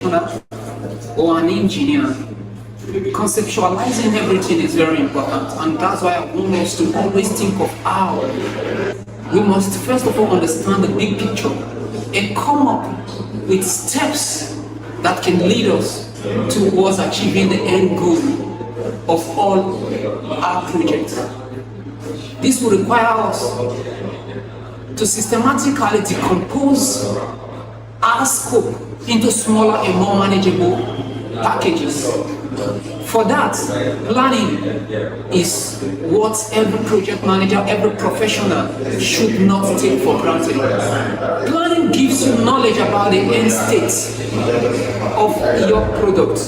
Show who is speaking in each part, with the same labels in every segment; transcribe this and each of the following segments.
Speaker 1: professional or an engineer, conceptualizing everything is very important, and that's why I want us to always think of how we must first of all understand the big picture and come up with steps that can lead us towards achieving the end goal of all our projects. This will require us to systematically decompose our scope into smaller and more manageable packages. For that, planning is what every project manager, every professional should not take for granted. Planning gives you knowledge about the end state of your product,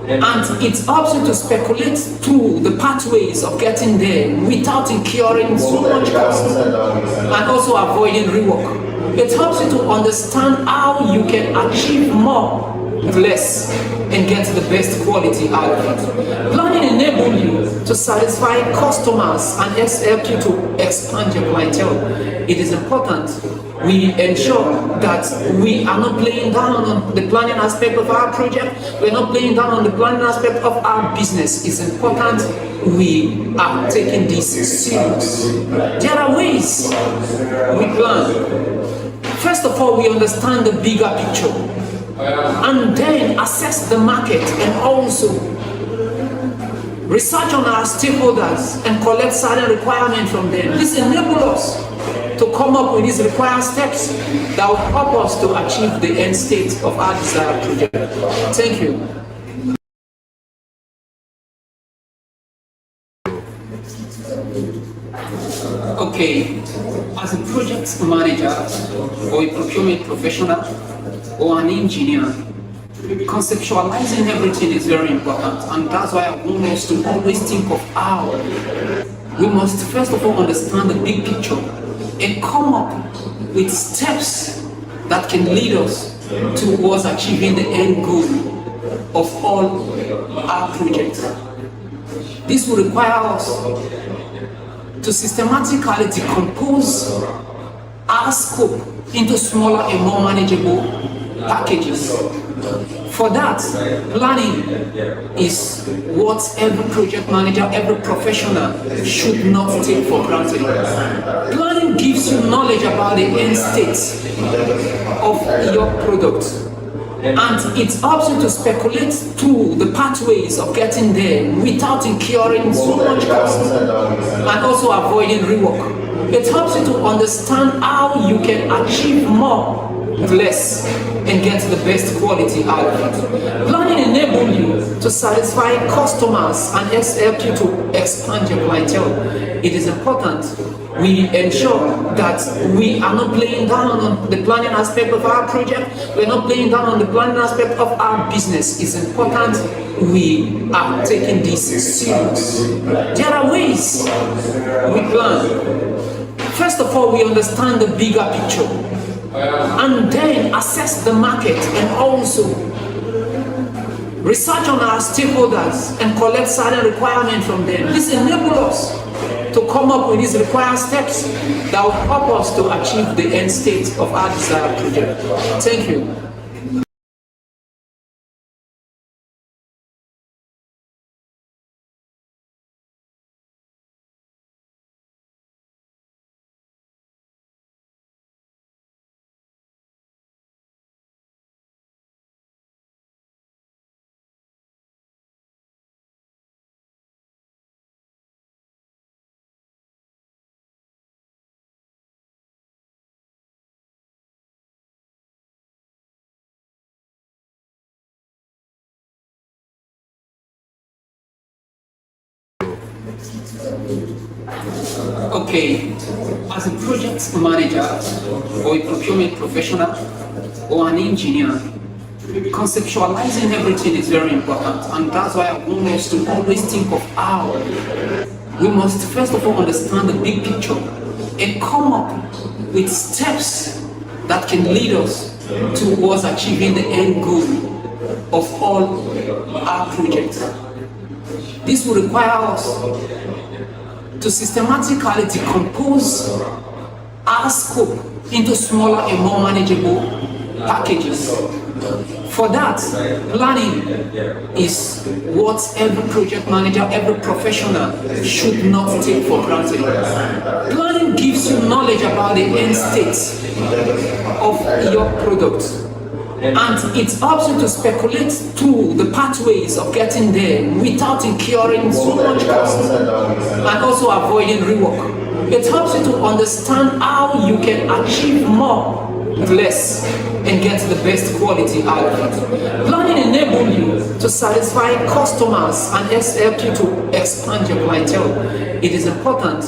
Speaker 1: and it helps you to speculate through the pathways of getting there without incurring so much cost and also avoiding rework. It helps you to understand how you can achieve more with less and get the best quality out of it. Planning enables you to satisfy customers and help you to expand your clientele. It is important we ensure that we are not playing down on the planning aspect of our project. We're not playing down on the planning aspect of our business. It's important we are taking this serious. There are ways we plan. First of all, we understand the bigger picture, and then assess the market and also research on our stakeholders and collect certain requirements from them. This enables us to come up with these required steps that will help us to achieve the end state of our desired project. Thank you. Okay, as a project manager or a procurement professional or an engineer, conceptualizing everything is very important, and that's why I want us to always think of how we must first of all understand the big picture and come up with steps that can lead us towards achieving the end goal of all our projects. This will require us to systematically decompose our scope into smaller and more manageable packages. For that, planning is what every project manager, every professional should not take for granted. Planning gives you knowledge about the end state of your product, and it helps you to speculate through the pathways of getting there without incurring so much cost and also avoiding rework. It helps you to understand how you can achieve more with less and get the best quality out of it. Planning enables you to satisfy customers and help you to expand your clientele. It is important we ensure that we are not playing down on the planning aspect of our project. We're not playing down on the planning aspect of our business. It's important we are taking this serious. There are ways we plan. First of all, we understand the bigger picture, and then assess the market and also research on our stakeholders and collect certain requirements from them. This enables us to come up with these required steps that will help us to achieve the end state of our desired project. Thank you. Okay, as a project manager or a procurement professional or an engineer, conceptualizing everything is very important, and that's why I want us to always think of how we must first of all understand the big picture and come up with steps that can lead us towards achieving the end goal of all our projects. This will require us to systematically decompose our scope into smaller and more manageable packages. For that, planning is what every project manager, every professional should not take for granted. Planning gives you knowledge about the end state of your product. And it helps you to speculate through the pathways of getting there without incurring so much cost and also avoiding rework. It helps you to understand how you can achieve more with less and get the best quality out of it. Planning enables you to satisfy customers and help you to expand your clientele. It is important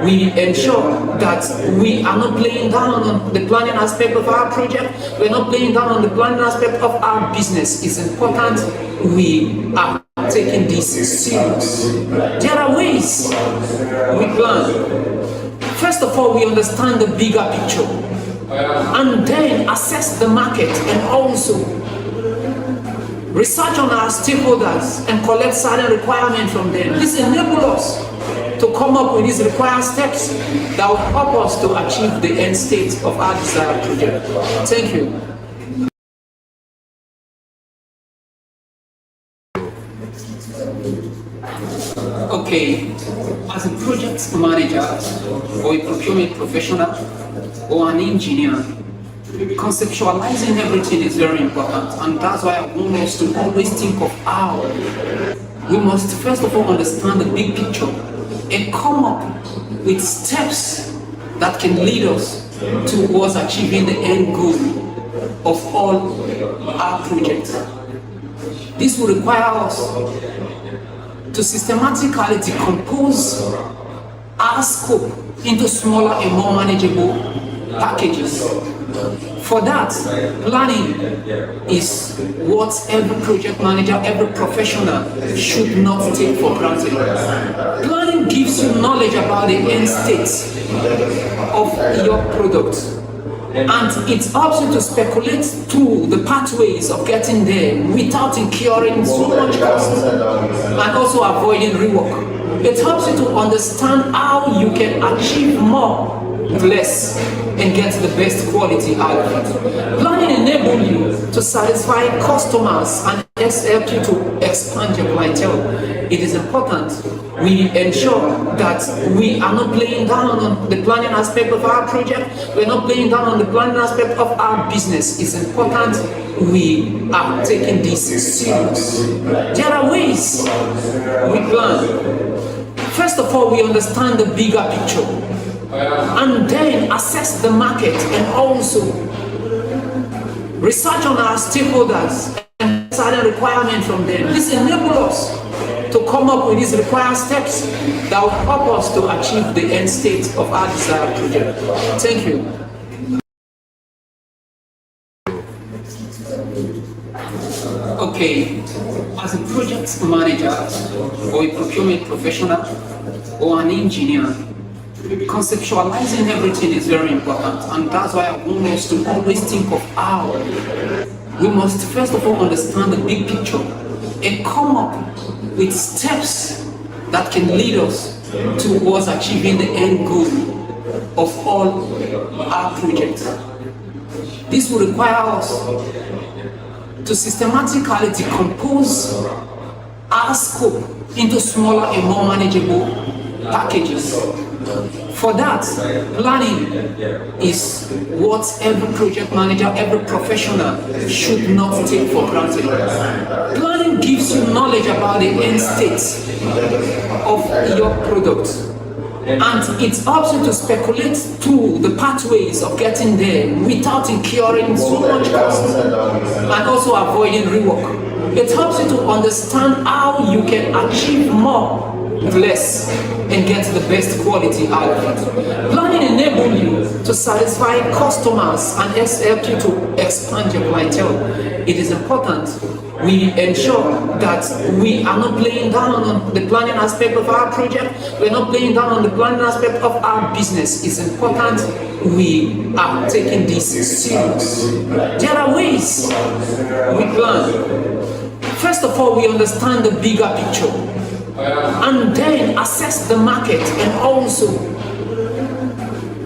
Speaker 1: we ensure that we are not playing down on the planning aspect of our project. We're not playing down on the planning aspect of our business. It's important we are taking this serious. There are ways we plan. First of all, we understand the bigger picture and then assess the market and also research on our stakeholders and collect certain requirements from them. This enables us to come up with these required steps that will help us to achieve the end state of our desired project. Thank you. Okay, as a project manager or a procurement professional or an engineer, conceptualizing everything is very important, and that's why I want us to always think of how we must first of all understand the big picture and come up with steps that can lead us towards achieving the end goal of all our projects. This will require us to systematically decompose our scope into smaller and more manageable packages. For that, planning is what every project manager, every professional should not take for granted. Planning gives you knowledge about the end state of your product, and it helps you to speculate through the pathways of getting there without incurring so much cost and also avoiding rework. It helps you to understand how you can achieve more with less and get the best quality out of it. Planning enables you to satisfy customers and help you to expand your clientele. It is important we ensure that we are not playing down on the planning aspect of our project. We're not playing down on the planning aspect of our business. It's important we are taking this serious. There are ways we plan. First of all, we understand the bigger picture and then assess the market and also research on our stakeholders and certain requirements from them. This enables us to come up with these required steps that will help us to achieve the end state of our desired project. Thank you. Okay, as a project manager or a procurement professional or an engineer, conceptualizing everything is very important, and that's why I want us to always think of how we must first of all understand the big picture and come up with steps that can lead us towards achieving the end goal of all our projects. This will require us to systematically decompose our scope into smaller and more manageable packages. For that, planning is what every project manager, every professional should not take for granted. Planning gives you knowledge about the end state of your product, and it helps you to speculate through the pathways of getting there without incurring so much cost and also avoiding rework. It helps you to understand how you can achieve more with less and get the best quality out of it. Planning enables you to satisfy customers and help you to expand your clientele. It is important we ensure that we are not playing down on the planning aspect of our project. We're not playing down on the planning aspect of our business. It's important we are taking this serious. There are ways we plan. First of all, we understand the bigger picture and then assess the market and also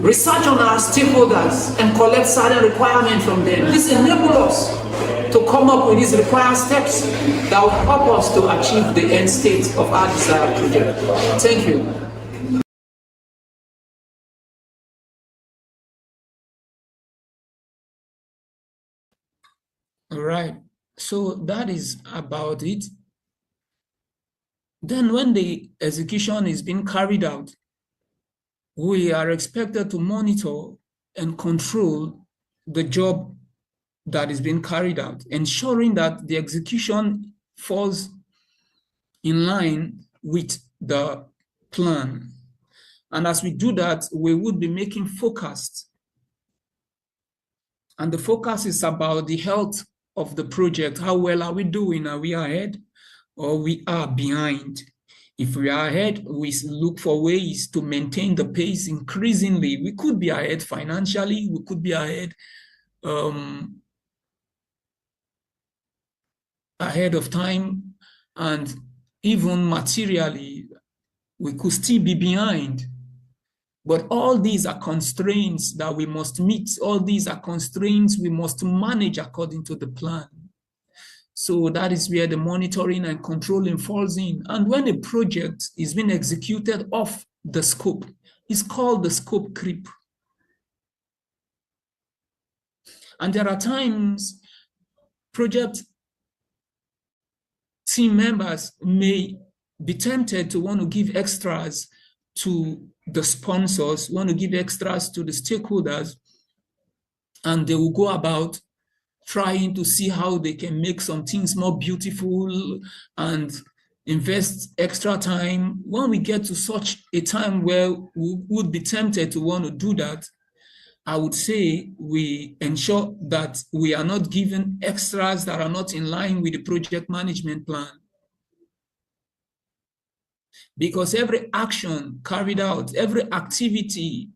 Speaker 1: research on our stakeholders and collect certain requirements from them. This enables us to come up with these required steps that will help us to achieve the end state of our desired project. Thank you. All right, so that is about it. Then when the execution is being carried out, we are expected to monitor and control the job that is being carried out, ensuring that the execution falls in line with the plan. And as we do that, we would be making forecasts. And the focus is about the health of the project. How well are we doing? Are we ahead or we are behind? If we are ahead, we look for ways to maintain the pace increasingly. We could be ahead financially, we could be ahead ahead of time, and even materially, we could still be behind. But all these are constraints that we must meet. All these are constraints we must manage according to the plan. So that is where the monitoring and controlling falls in. And when a project is being executed off the scope, it's called the scope creep. And there are times project team members may be tempted to want to give extras to the sponsors, want to give extras to the stakeholders, and they will go about trying to see how they can make some things more beautiful and invest extra time. When we get to such a time where we would be tempted to want to do that, I would say we ensure that we are not given extras that are not in line with the project management plan. Because every action carried out, every activity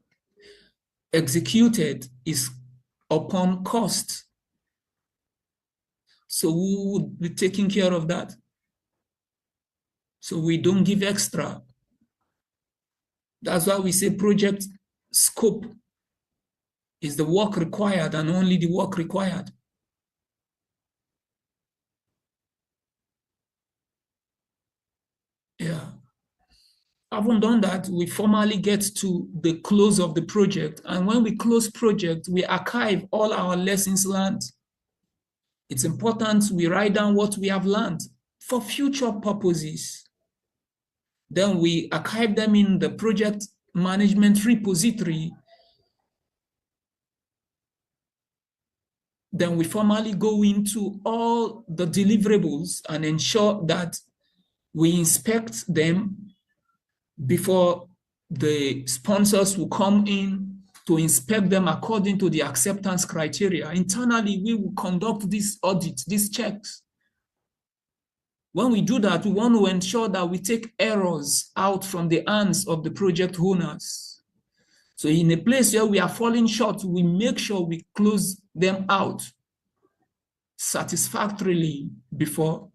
Speaker 1: executed is upon cost. So we would be taking care of that. So we don't give extra. That's why we say project scope is the work required and only the work required. Yeah. Having done that, we formally get to the close of the project. And when we close project, we archive all our lessons learned. It's important we write down what we have learned for future purposes. Then we archive them in the project management repository. Then we formally go into all the deliverables and ensure that we inspect them before the sponsors will come in to inspect them according to the acceptance criteria. Internally, we will conduct this audit, these checks. When we do that, we want to ensure that we take errors out from the hands of the project owners. So in a place where we are falling short, we make sure we close them out satisfactorily before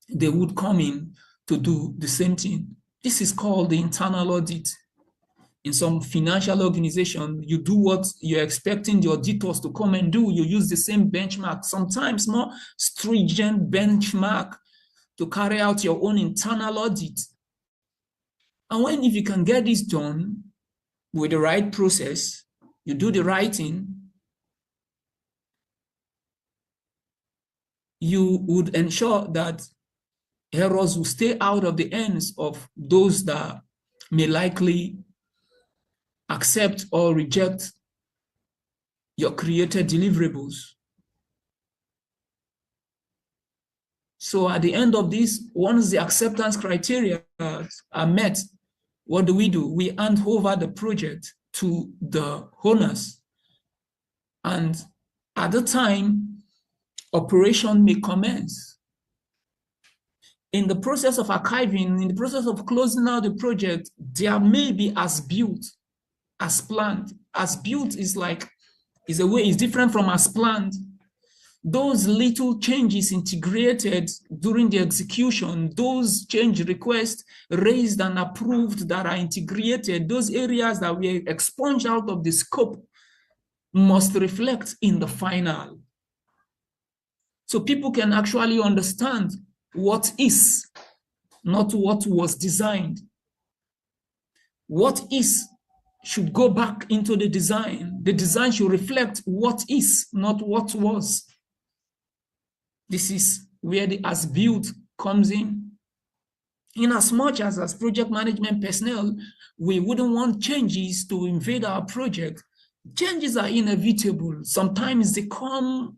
Speaker 1: they would come in to do the same thing. This is called the internal audit. In some financial organization, you do what you're expecting the auditors to come and do. You use the same benchmark, sometimes more stringent benchmark, to carry out your own internal audit. And if you can get this done with the right process, you do the right thing, you would ensure that errors will stay out of the hands of those that may likely accept or reject your created deliverables. So at the end of this, once the acceptance criteria are met, what do? We hand over the project to the owners. And at the time, operation may commence. In the process of archiving, in the process of closing out the project, there may be as built, as planned. As built is different from as planned. Those little changes integrated during the execution, those change requests raised and approved that are integrated, those areas that were expunged out of the scope must reflect in the final. So people can actually understand what is, not what was designed. What is should go back into the design. The design should reflect what is, not what was. This is where the as-built comes in. In as much as project management personnel, we wouldn't want changes to invade our project. Changes are inevitable. Sometimes they come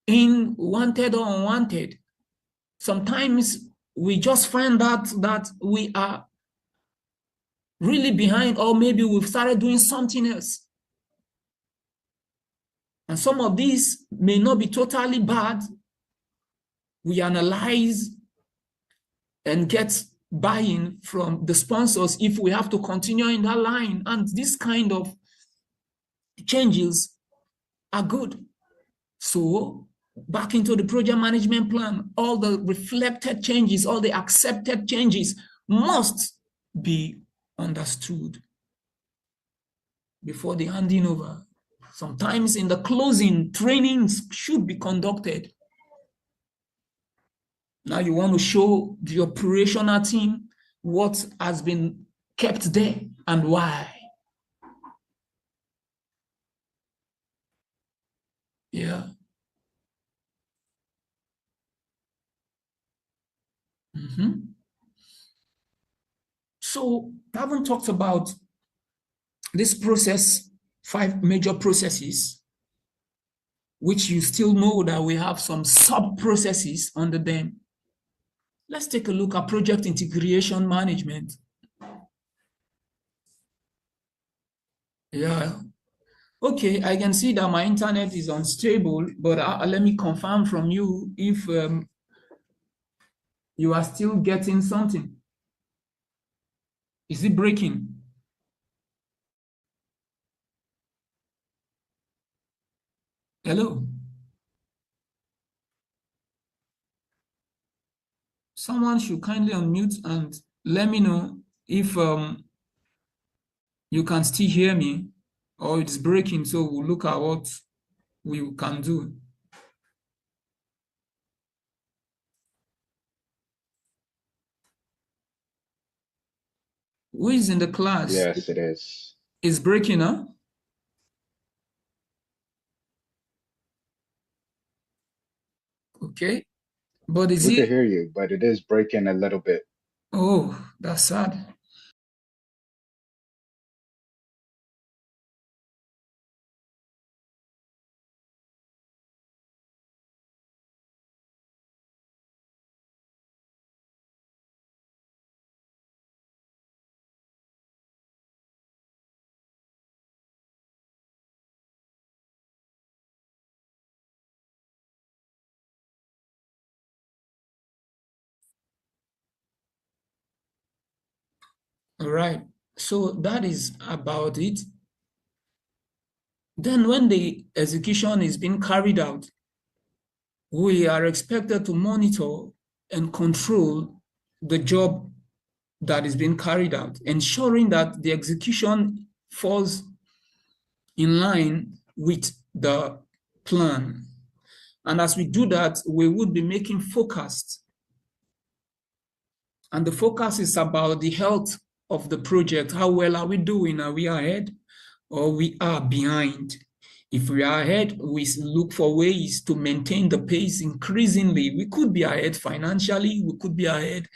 Speaker 1: in wanted or unwanted. Sometimes we just find out that we are really behind, or maybe we've started doing something else. And some of these may not be totally bad. We analyze and get buy-in from the sponsors if we have to continue in that line. And this kind of changes are good. So back into the project management plan, all the reflected changes, all the accepted changes must be understood before the handing over. Sometimes in the closing, trainings should be conducted. Now you want to show the operational team what has been kept there and why. Yeah. So I haven't talked about this process, 5 major processes, which you still know that we have some sub-processes under them. Let's take a look at project integration management. Yeah. Okay, I can see that my internet is unstable, but let me confirm from you if you are still getting something. Is it breaking? Hello? Someone should kindly unmute and let me know if you can still hear me or it's breaking, so we'll look at what we can do. Who is in the class?
Speaker 2: Yes, it is.
Speaker 1: It's breaking, huh? Okay. But is
Speaker 2: We can
Speaker 1: it?
Speaker 2: hear you, but it is breaking a little bit.
Speaker 1: Oh, that's sad. All right. So that is about it. Then when the execution is being carried out, we are expected to monitor and control the job that is being carried out, ensuring that the execution falls in line with the plan. And as we do that, we would be making forecasts. And the focus is about the health of the project. How well are we doing? Are we ahead or we are behind? If we are ahead, we look for ways to maintain the pace increasingly. We could be ahead financially, we could be ahead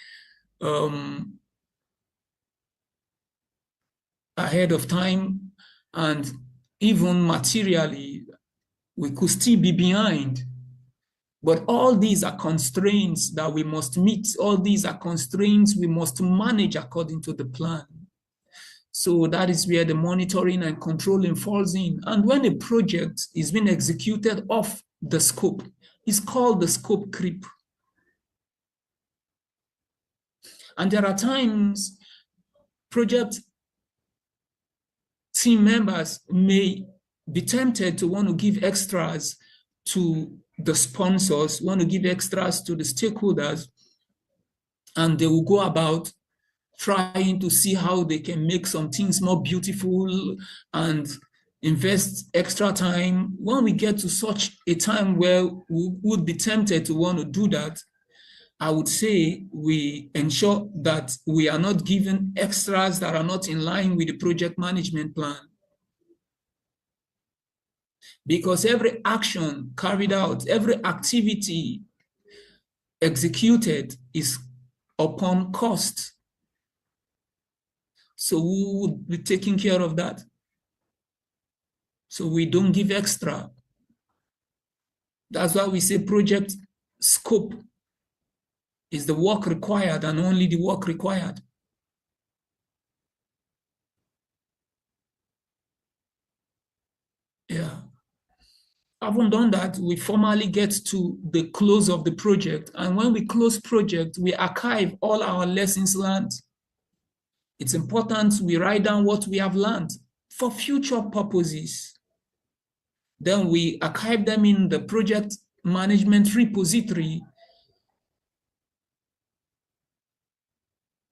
Speaker 1: ahead of time, and even materially, we could still be behind. But all these are constraints that we must meet. All these are constraints we must manage according to the plan. So that is where the monitoring and controlling falls in. And when a project is being executed off the scope, it's called the scope creep. And there are times project team members may be tempted to want to give extras to the sponsors, want to give extras to the stakeholders, and they will go about trying to see how they can make some things more beautiful and
Speaker 3: invest extra time. When we get to such a time where we would be tempted to want to do that, I would say we ensure that we are not given extras that are not in line with the project management plan. Because every action carried out, every activity executed is upon cost. So who would be taking care of that? So we don't give extra. That's why we say project scope is the work required and only the work required. Yeah. Having done that, we formally get to the close of the project. And when we close project, we archive all our lessons learned. It's important we write down what we have learned for future purposes. Then we archive them in the project management repository.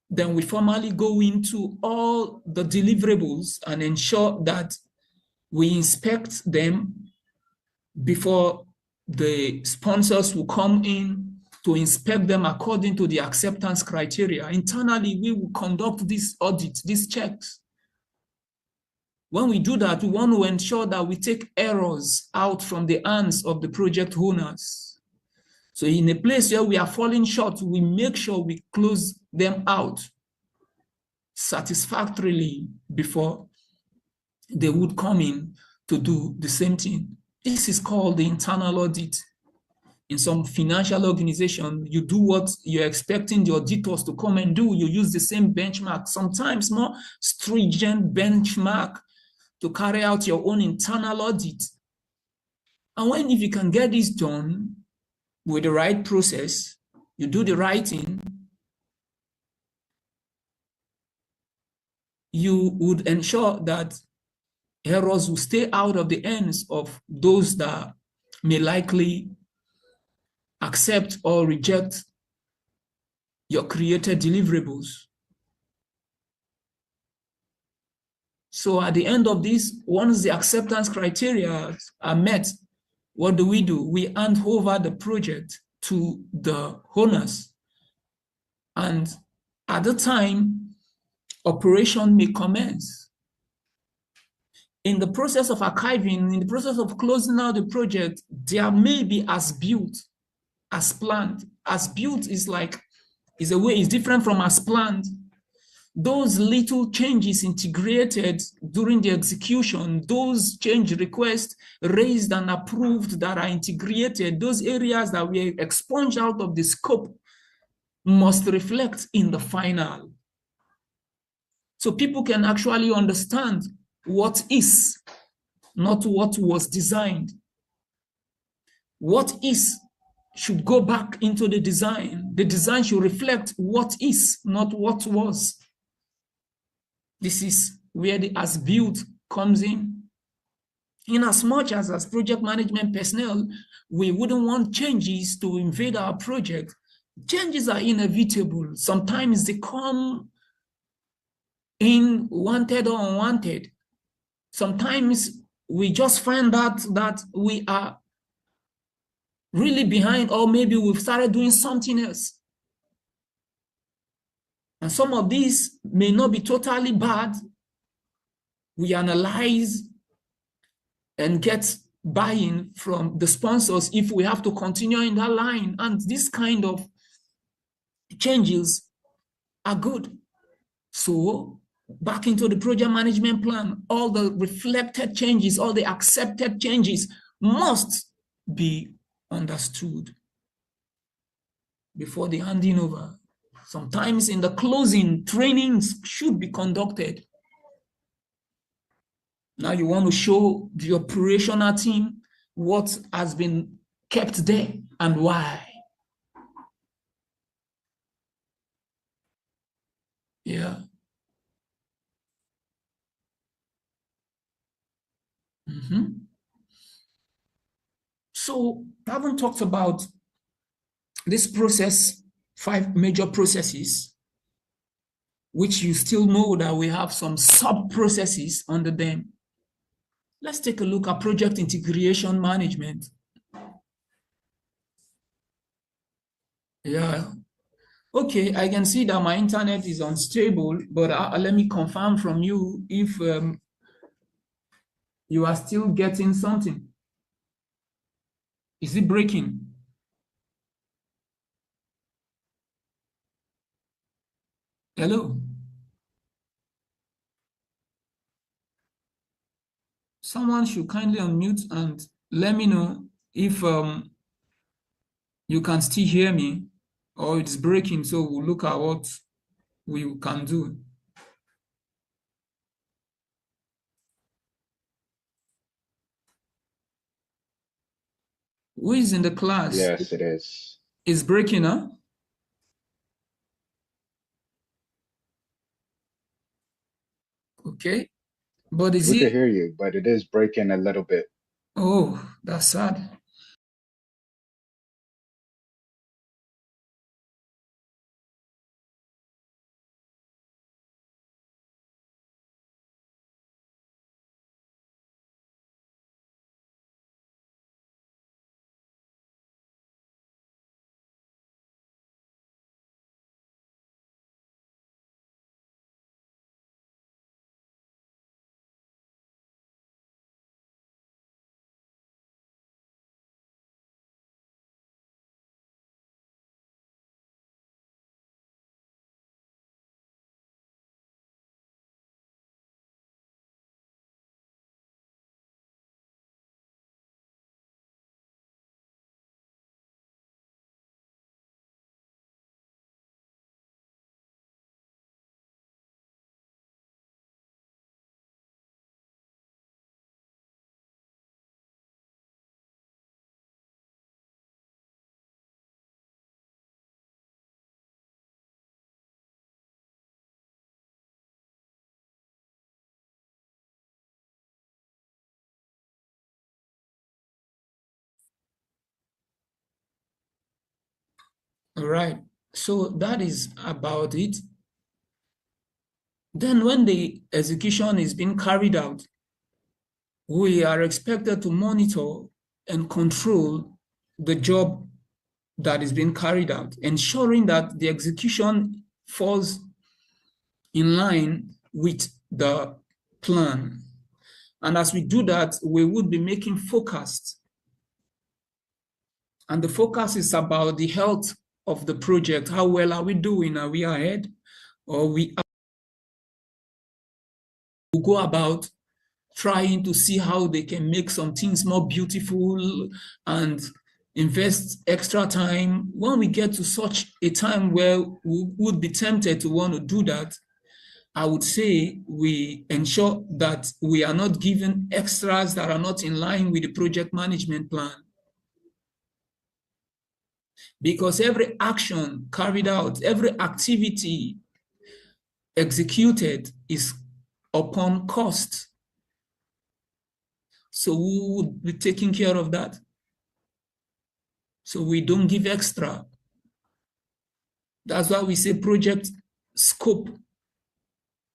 Speaker 3: Then we formally go into all the deliverables and ensure that we inspect them before the sponsors will come in to inspect them according to the acceptance criteria. Internally, we will conduct this audit, these checks. When we do that, we want to ensure that we take errors out from the hands of the project owners. So in a place where we are falling short, we make sure we close them out satisfactorily before they would come in to do the same thing. This is called the internal audit. In some financial organization, you do what you're expecting the auditors to come and do. You use the same benchmark, sometimes more stringent benchmark, to carry out your own internal audit. And if you can get this done with the right process, you do the right thing, you would ensure that errors will stay out of the hands of those that may likely accept or reject your created deliverables. So at the end of this, once the acceptance criteria are met, what do? We hand over the project to the owners. And at the time, operation may commence. In the process of archiving, in the process of closing out the project, there may be as built, as planned. As built is different from as planned. Those little changes integrated during the execution, those change requests raised and approved that are integrated, those areas that were expunged out of the scope must reflect in the final. So people can actually understand what is, not what was designed. What is should go back into the design. The design should reflect what is, not what was. This is where the as-built comes in. In as much as project management personnel, we wouldn't want changes to invade our project. Changes are inevitable. Sometimes they come in wanted or unwanted. Sometimes we just find out that we are really behind, or maybe we've started doing something else. And some of these may not be totally bad. We analyze and get buy-in from the sponsors if we have to continue in that line. And this kind of changes are good. So back into the project management plan, all the reflected changes, all the accepted changes must be understood before the handing over. Sometimes in the closing, trainings should be conducted. Now you want to show the operational team what has been kept there and why. Yeah. So I haven't talked about this process, 5 major processes, which you still know that we have some sub-processes under them. Let's take a look at project integration management. Yeah. Okay, I can see that my internet is unstable, but let me confirm from you if you are still getting something. Is it breaking? Hello? Someone should kindly unmute and let me know if you can still hear me or it's breaking, so we'll look at what we can do. Who is in the class?
Speaker 2: Yes, it is.
Speaker 3: It's breaking, huh? Okay. But is
Speaker 2: We could
Speaker 3: it?
Speaker 2: hear you, but it is breaking a little bit.
Speaker 3: Oh, that's sad. All right. So that is about it. Then when the execution is being carried out, we are expected to monitor and control the job that is being carried out, ensuring that the execution falls in line with the plan. And as we do that, we would be making forecasts. And the focus is about the health of the project. How well are we doing? Are we ahead? Or we go about trying to see how they can make some things more beautiful and invest extra time. When we get to such a time where we would be tempted to want to do that, I would say we ensure that we are not given extras that are not in line with the project management plan. Because every action carried out, every activity executed is upon cost. So who would be taking care of that? So we don't give extra. That's why we say project scope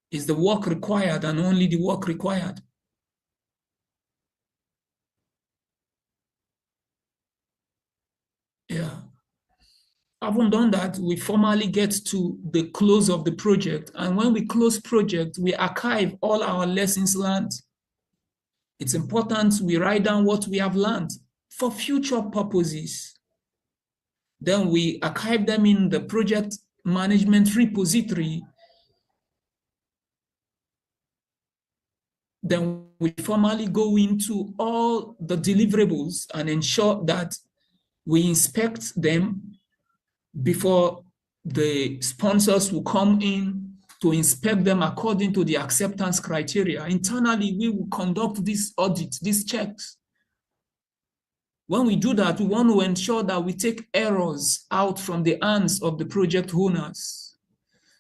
Speaker 3: is the work required and only the work required. Yeah. Having done that, we formally get to the close of the project. And when we close project, we archive all our lessons learned. It's important we write down what we have learned for future purposes. Then we archive them in the project management repository. Then we formally go into all the deliverables and ensure that we inspect them before the sponsors will come in to inspect them according to the acceptance criteria. Internally, we will conduct this audit, these checks. When we do that, we want to ensure that we take errors out from the hands of the project owners.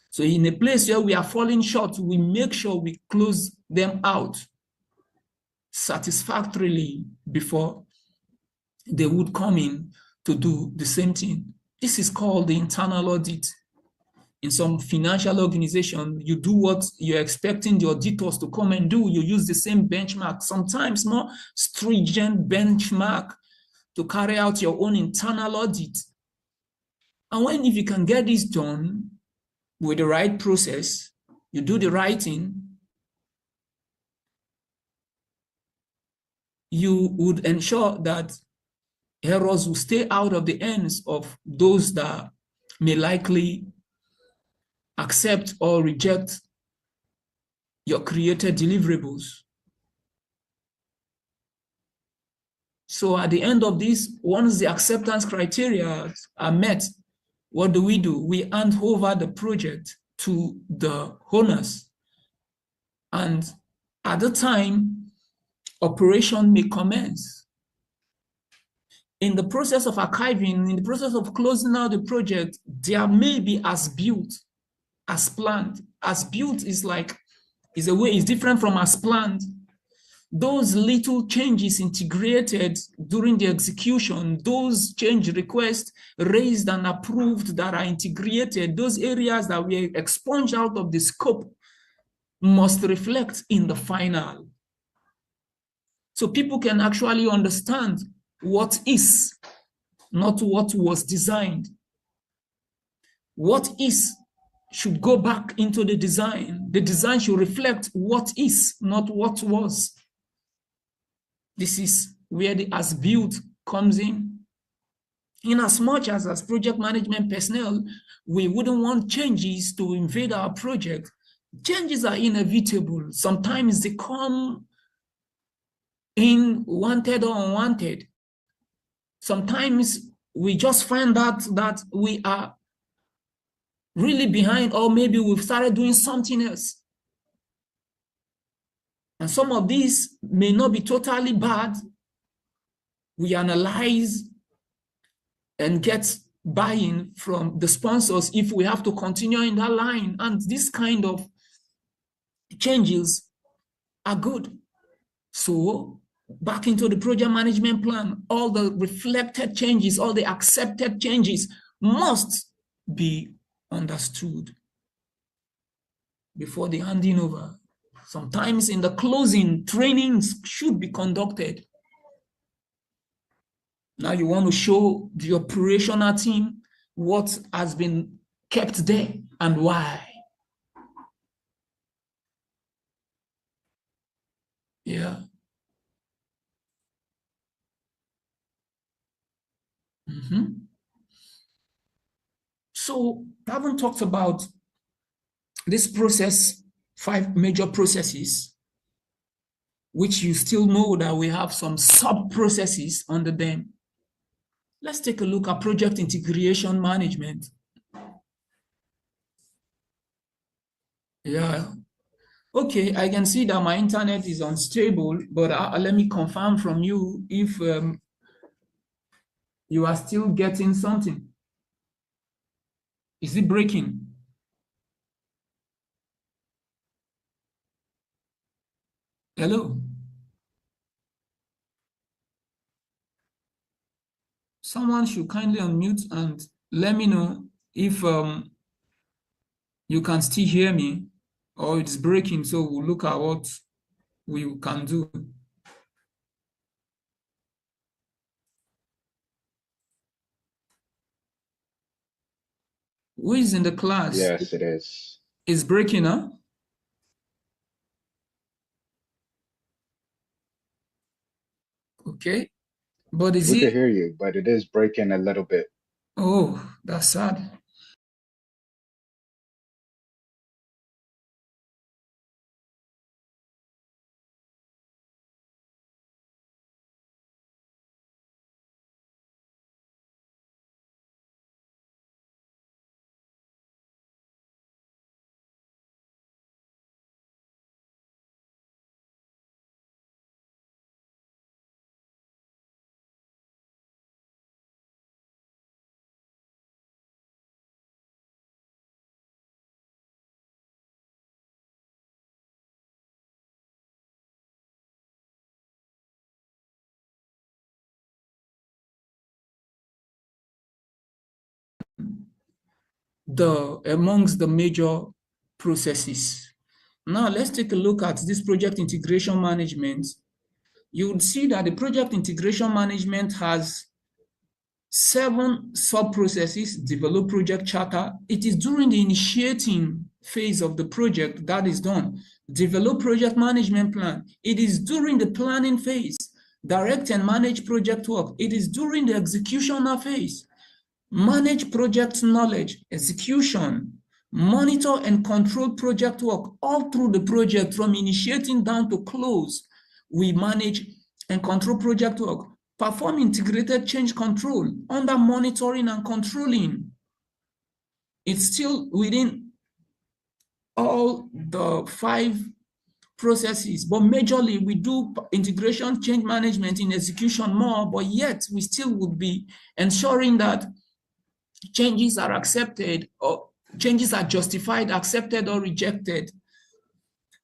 Speaker 3: So in a place where we are falling short, we make sure we close them out satisfactorily before they would come in to do the same thing. This is called the internal audit. In some financial organization, you do what you're expecting the auditors to come and do. You use the same benchmark, sometimes more stringent benchmark to carry out your own internal audit. And if you can get this done with the right process, you do the right thing, you would ensure that errors will stay out of the hands of those that may likely accept or reject your created deliverables. So at the end of this, once the acceptance criteria are met, what do? We hand over the project to the owners. And at the time, operation may commence. In the process of archiving, in the process of closing out the project, there may be as built, as planned. As built is different from as planned. Those little changes integrated during the execution, those change requests raised and approved that are integrated, those areas that were expunged out of the scope must reflect in the final. So people can actually understand what is, not what was designed. What is should go back into the design. The design should reflect what is, not what was. This is where the as-built comes in. In as much as project management personnel, we wouldn't want changes to invade our project. Changes are inevitable. Sometimes they come in wanted or unwanted. Sometimes we just find out that we are really behind, or maybe we've started doing something else. And some of these may not be totally bad. We analyze and get buy-in from the sponsors if we have to continue in that line. And this kind of changes are good. So back into the project management plan, all the reflected changes, all the accepted changes must be understood before the handing over. Sometimes in the closing, trainings should be conducted. Now you want to show the operational team what has been kept there and why. Yeah. So I haven't talked about this process, 5 major processes, which you still know that we have some sub-processes under them. Let's take a look at project integration management. Yeah. Okay, I can see that my internet is unstable, but let me confirm from you if you are still getting something. Is it breaking? Hello? Someone should kindly unmute and let me know if you can still hear me or it's breaking, so we'll look at what we can do. Who is in the class?
Speaker 2: Yes, it is.
Speaker 3: It's breaking, huh? Okay. But is
Speaker 2: We could
Speaker 3: it?
Speaker 2: hear you, but it is breaking a little bit.
Speaker 3: Oh, that's sad. amongst the major processes. Now let's take a look at this project integration management. You would see that the project integration management has 7 sub-processes. Develop project charter. It is during the initiating phase of the project that is done. Develop project management plan. It is during the planning phase. Direct and manage project work. It is during the executional phase. Manage project knowledge, execution, monitor and control project work all through the project from initiating down to close. We manage and control project work. Perform integrated change control under monitoring and controlling. It's still within all the 5 processes, but majorly we do integration change management in execution more, but yet we still would be ensuring that changes are accepted or changes are justified, accepted or rejected.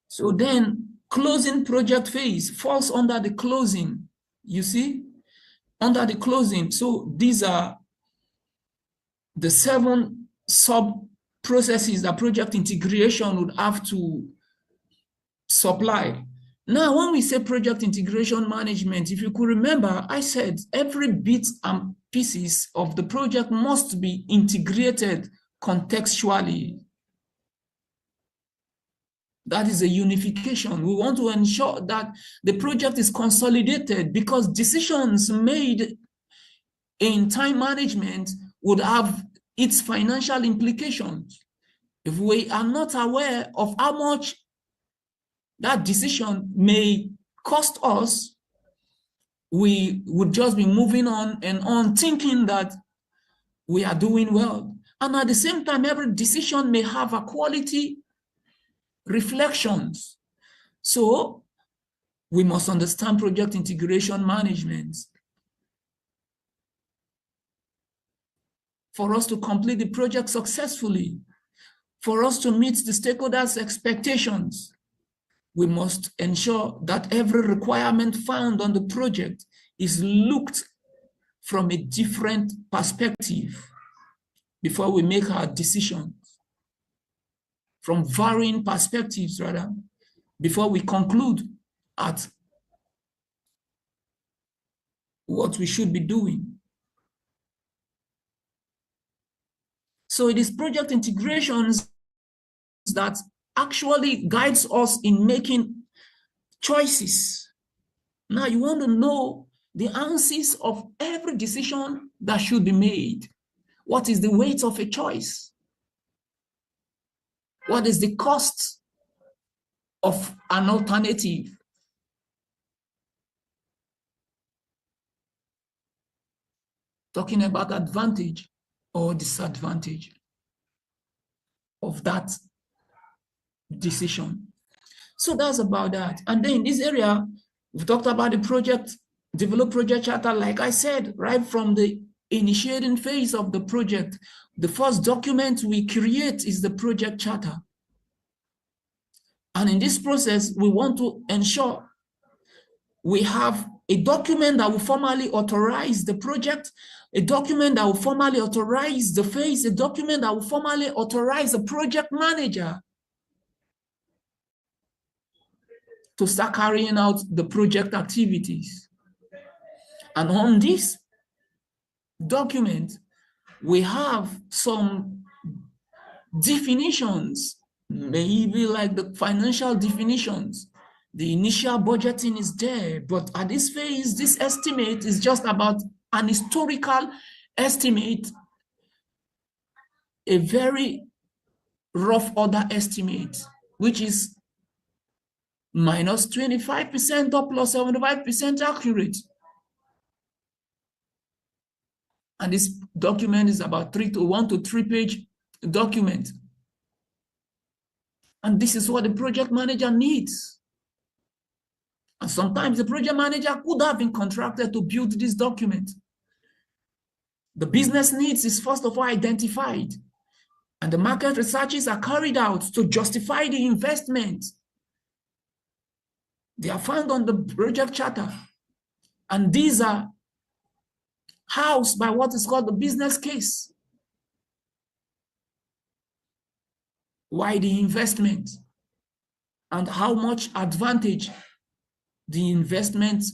Speaker 3: So then closing project phase falls under the closing, you see, under the closing. So these are the 7 sub processes that project integration would have to supply. Now, when we say project integration management, if you could remember, I said every bit and pieces of the project must be integrated contextually. That is a unification. We want to ensure that the project is consolidated because decisions made in time management would have its financial implications. If we are not aware of how much that decision may cost us, we would just be moving on and on thinking that we are doing well. And at the same time, every decision may have a quality reflections. So we must understand project integration management for us to complete the project successfully, for us to meet the stakeholders' expectations. We must ensure that every requirement found on the project is looked from a different perspective before we make our decisions, from varying perspectives rather, before we conclude at what we should be doing. So it is project integrations that actually guides us in making choices. Now you want to know the answers of every decision that should be made. What is the weight of a choice? What is the cost of an alternative? Talking about advantage or disadvantage of that decision. So that's about that. And then in this area, we've talked about the project, develop project charter. Like I said, right from the initiating phase of the project, the first document we create is the project charter. And in this process, we want to ensure we have a document that will formally authorize the project, a document that will formally authorize the phase, a document that will formally authorize the project manager to start carrying out the project activities. And on this document, we have some definitions, maybe like the financial definitions. The initial budgeting is there, but at this phase, this estimate is just about an historical estimate, a very rough order estimate, which is minus 25% or plus 75% accurate. And this document is about 1 to 3 page document. And this is what the project manager needs. And sometimes the project manager could have been contracted to build this document. The business needs is first of all identified, and the market researches are carried out to justify the investment. They are found on the project charter, and these are housed by what is called the business case. why the investment, and how much advantage the investment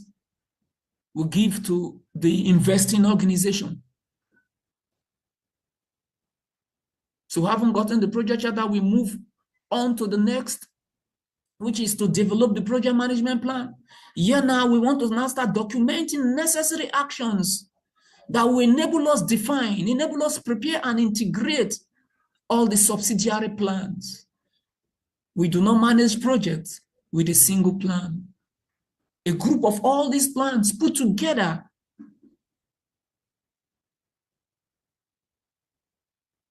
Speaker 3: will give to the investing organization. So having gotten the project charter, we move on to the next, which is to develop the project management plan. Here now, we want to now start documenting necessary actions that will enable us define, enable us prepare and integrate all the subsidiary plans. We do not manage projects with a single plan. A group of all these plans put together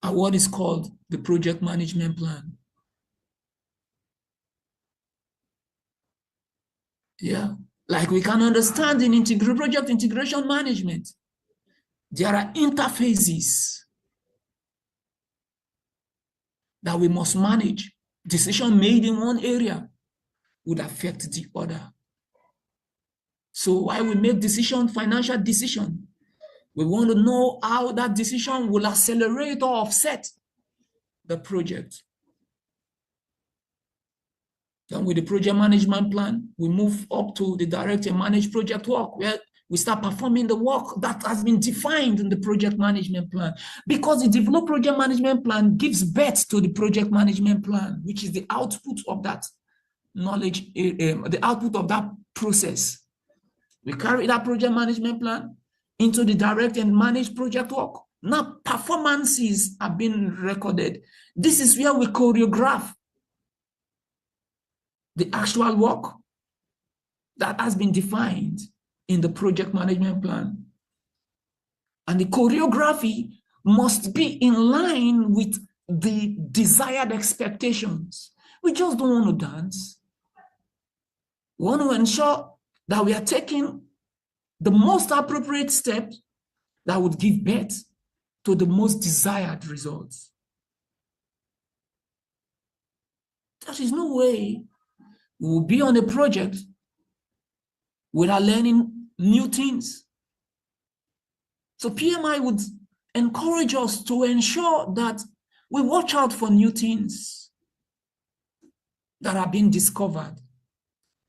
Speaker 3: are what is called the project management plan. Yeah, like we can understand in project integration management, there are interfaces that we must manage. Decision made in one area would affect the other. So while we make financial decision, we want to know how that decision will accelerate or offset the project. Then with the project management plan, we move up to the direct and managed project work, where we start performing the work that has been defined in the project management plan. Because the developed project management plan gives birth to the project management plan, which is the output of that knowledge, the output of that process. We carry that project management plan into the direct and managed project work. Now, performances are being recorded. This is where we choreograph the actual work that has been defined in the project management plan. And the choreography must be in line with the desired expectations. We just don't want to dance. We want to ensure that we are taking the most appropriate steps that would give birth to the most desired results. There is no way we will be on a project without learning new things. So PMI would encourage us to ensure that we watch out for new things that are being discovered,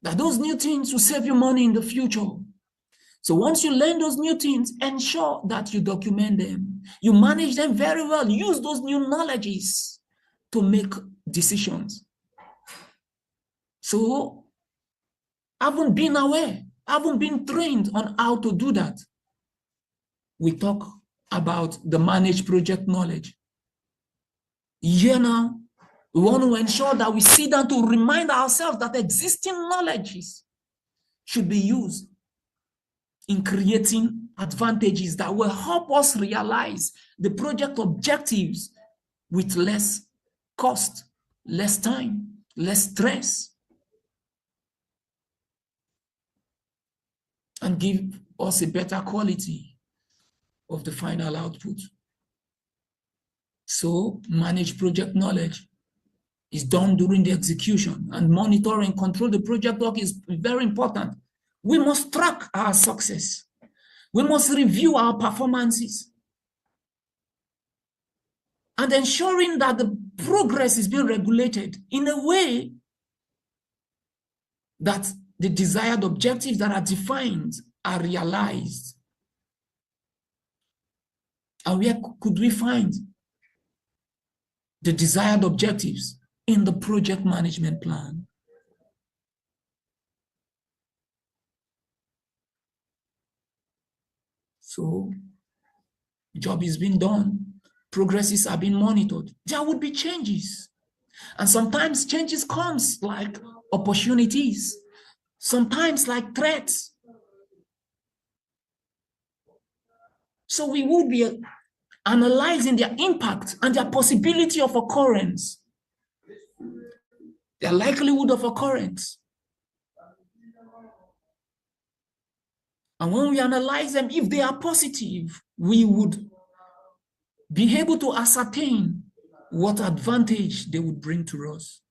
Speaker 3: that those new things will save you money in the future. So once you learn those new things, ensure that you document them, you manage them very well, use those new knowledges to make decisions. So having been aware, having been trained on how to do that, we talk about the managed project knowledge. Here now, we want to ensure that we sit down to remind ourselves that existing knowledges should be used in creating advantages that will help us realize the project objectives with less cost, less time, less stress, and give us a better quality of the final output. So managed project knowledge is done during the execution, and monitor and control the project work is very important. We must track our success. We must review our performances, and ensuring that the progress is being regulated in a way that the desired objectives that are defined are realized. And where could we find the desired objectives? In the project management plan. So, job is being done, progresses are being monitored. There would be changes. And sometimes changes comes like opportunities, sometimes like threats. So we would be analyzing their impact and their possibility of occurrence, their likelihood of occurrence. And when we analyze them, if they are positive, we would be able to ascertain what advantage they would bring to us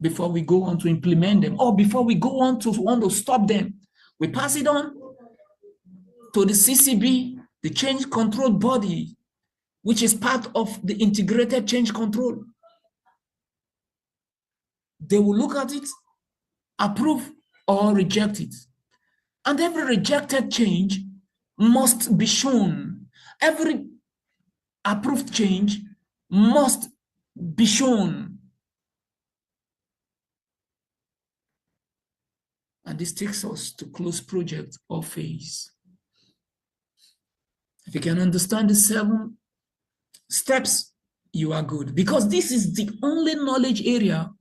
Speaker 3: before we go on to implement them, or before we go on to want to stop them. We pass it on to the CCB, the change control body, which is part of the integrated change control. They will look at it, approve or reject it. And every rejected change must be shown. Every approved change must be shown. And this takes us to close project or phase. If you can understand the 7 steps, you are good. Because this is the only knowledge area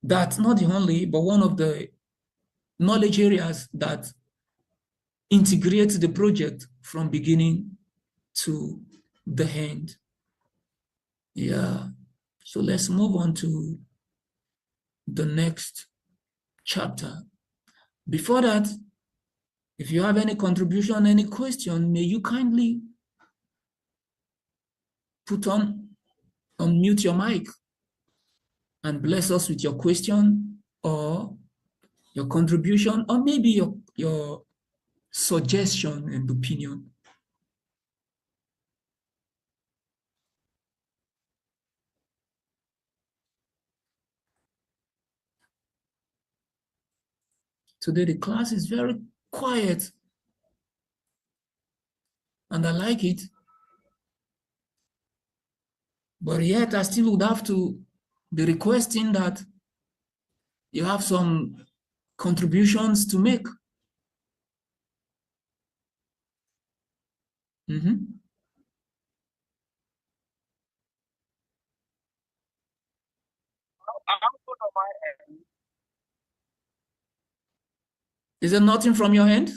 Speaker 3: that, not the only, but one of the knowledge areas that integrates the project from beginning to the end. Yeah. So let's move on to the next chapter. Before that, if you have any contribution, any question, may you kindly unmute your mic and bless us with your question or your contribution, or maybe your suggestion and opinion. Today, the class is very quiet, and I like it. But yet, I still would have to be requesting that you have some contributions to make. Is there nothing from your end?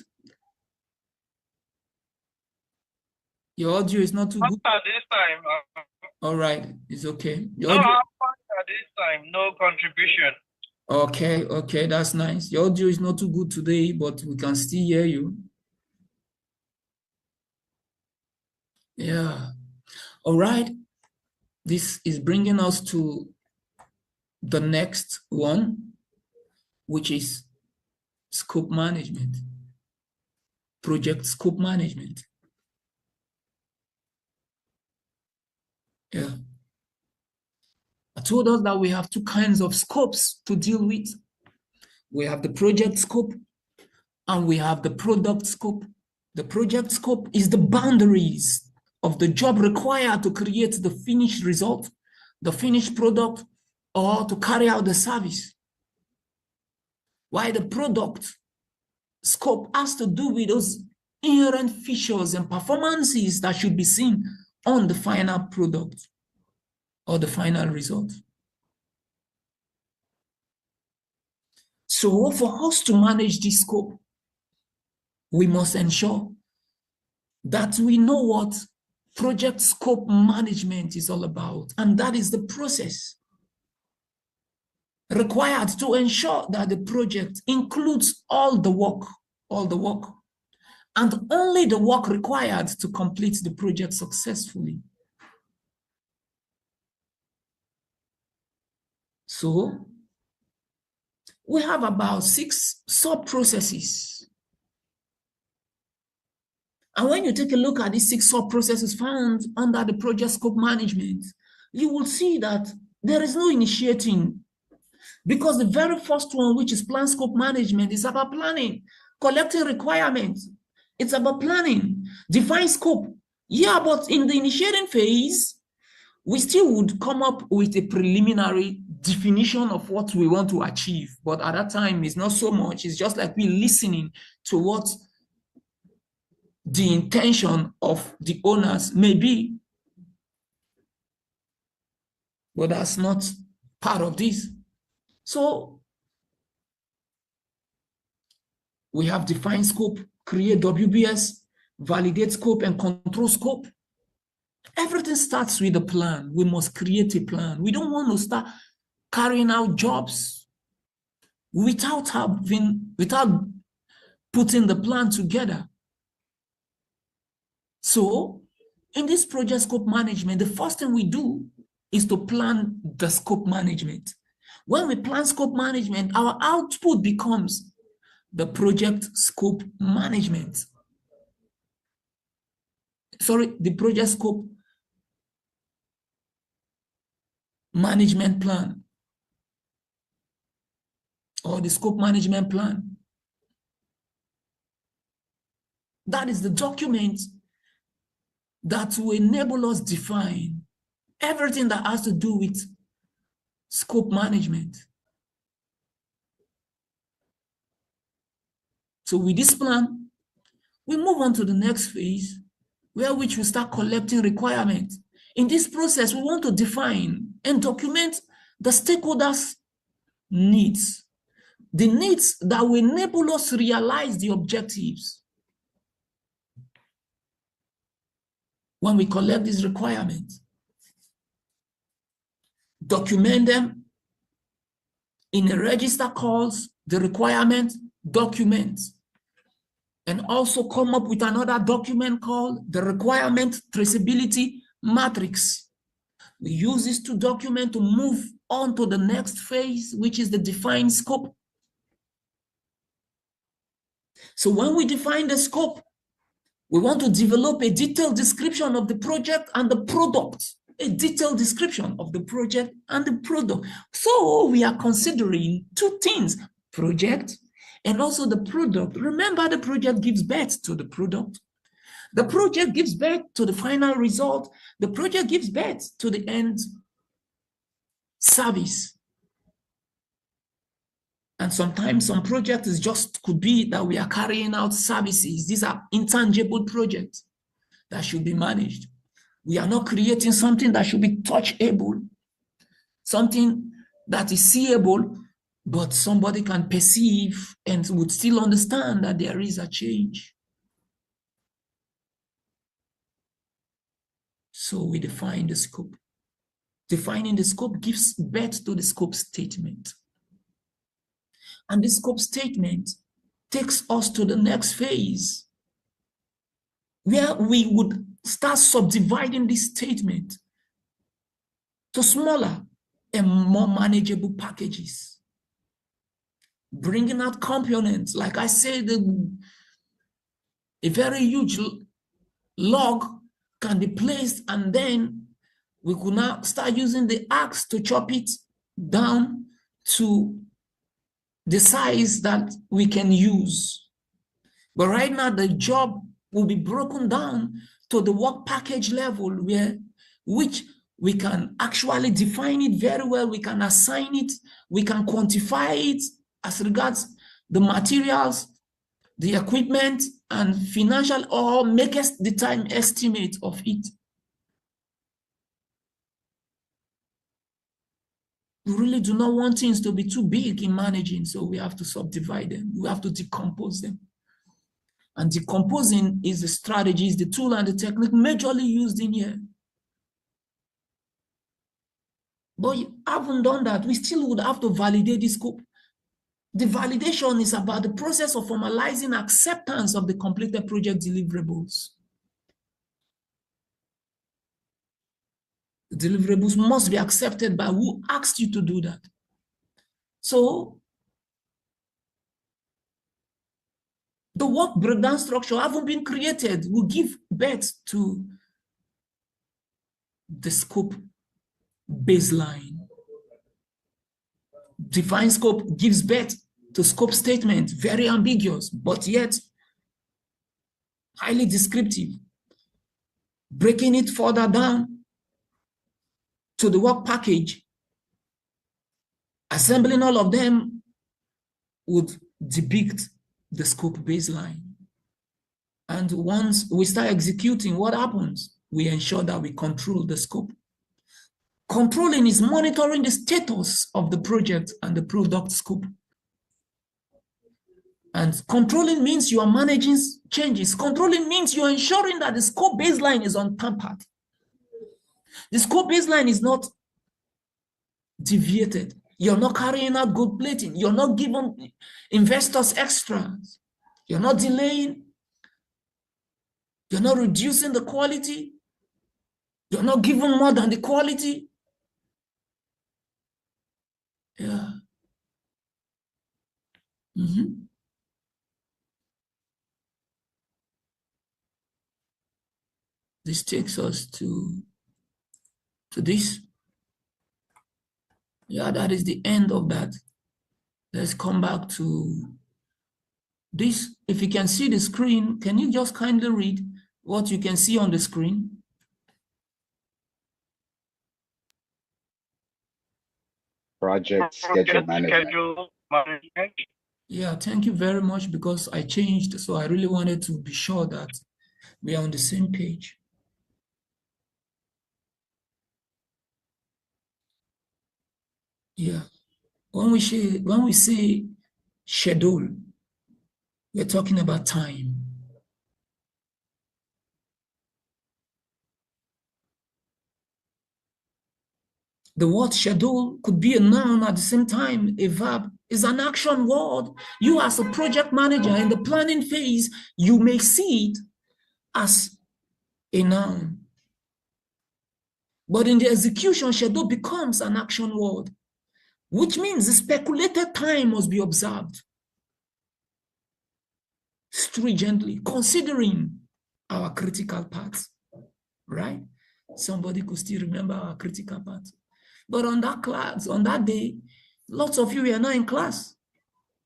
Speaker 3: Your audio is not too good.
Speaker 4: At this time.
Speaker 3: All right, it's okay.
Speaker 4: No, I'm fine at this time. No contribution.
Speaker 3: Okay, that's nice. Your audio is not too good today, but we can still hear you. Yeah. All right. This is bringing us to the next one, which is scope management, project scope management. Yeah. I told us that we have 2 kinds of scopes to deal with. We have the project scope and we have the product scope. The project scope is the boundaries of the job required to create the finished result, the finished product, or to carry out the service. While the product scope has to do with those inherent features and performances that should be seen on the final product or the final result. So for us to manage this scope, we must ensure that we know what project scope management is all about, and that is the process required to ensure that the project includes all the work, and only the work required to complete the project successfully. So we have about 6 sub-processes. And when you take a look at these 6 sub-processes found under the project scope management, you will see that there is no initiating, because the very first one, which is plan scope management, is about planning, collecting requirements. It's about planning, define scope. Yeah, but in the initiating phase, we still would come up with a preliminary definition of what we want to achieve. But at that time, it's not so much. It's just like we listening to what the intention of the owners may be. But that's not part of this. So we have defined scope, create WBS, validate scope, and control scope. Everything starts with a plan. We must create a plan. We don't want to start carrying out jobs without putting the plan together. So in this project scope management, the first thing we do is to plan the scope management. When we plan scope management, our output becomes the project scope management. sorry, the project scope management plan or the scope management plan. That is the document that will enable us define everything that has to do with scope management. So with this plan, we move on to the next phase, where which we start collecting requirements. In this process, we want to define and document the stakeholders' needs, the needs that will enable us to realize the objectives. When we collect these requirements, document them in a register called the requirement document, and also come up with another document called the requirement traceability matrix. We use these two documents to move on to the next phase, which is the define scope. So when we define the scope, we want to develop a detailed description of the project and the product, a detailed description of the project and the product. So we are considering two things, project and also the product. Remember, the project gives birth to the product. The project gives birth to the final result. The project gives birth to the end service. And sometimes some projects just could be that we are carrying out services. These are intangible projects that should be managed. We are not creating something that should be touchable, something that is seeable, but somebody can perceive and would still understand that there is a change. So we define the scope. Defining the scope gives birth to the scope statement. And the scope statement takes us to the next phase, where we would start subdividing this statement to smaller and more manageable packages. Bringing out components, like I said, a very huge log can be placed, and then we could now start using the axe to chop it down to the size that we can use. But right now, the job will be broken down to the work package level, which we can actually define it very well. We can assign it, we can quantify it as regards the materials, the equipment, and financial, or make us the time estimate of it. We really do not want things to be too big in managing, so we have to subdivide them. We have to decompose them. And decomposing is the strategy, is the tool and the technique majorly used in here. But you haven't done that. We still would have to validate the scope. The validation is about the process of formalizing acceptance of the completed project deliverables. The deliverables must be accepted by who asked you to do that. So the work breakdown structure haven't been created, will give birth to the scope baseline. Define scope gives birth to scope statement, very ambiguous, but yet highly descriptive. Breaking it further down to the work package, assembling all of them would depict the scope baseline. And once we start executing, what happens? We ensure that we control the scope. Controlling is monitoring the status of the project and the product scope. And controlling means you are managing changes. Controlling means you're ensuring that the scope baseline is untampered. The scope baseline is not deviated. You're not carrying out gold plating. You're not giving investors extras. You're not delaying. You're not reducing the quality. You're not giving more than the quality. Yeah. this takes us to this. Yeah, that is the end of that. Let's come back to this. If you can see the screen, can you just kindly read what you can see on the screen?
Speaker 2: Project schedule management.
Speaker 4: Schedule management.
Speaker 3: Yeah, thank you very much, because I changed, so I really wanted to be sure that we are on the same page. Yeah, when we say schedule, we're talking about time. The word schedule could be a noun at the same time, a verb is an action word. You as a project manager in the planning phase, you may see it as a noun. But in the execution, schedule becomes an action word, which means the speculated time must be observed stringently, considering our critical parts, right? Somebody could still remember our critical parts. But on that day, lots of you were not in class.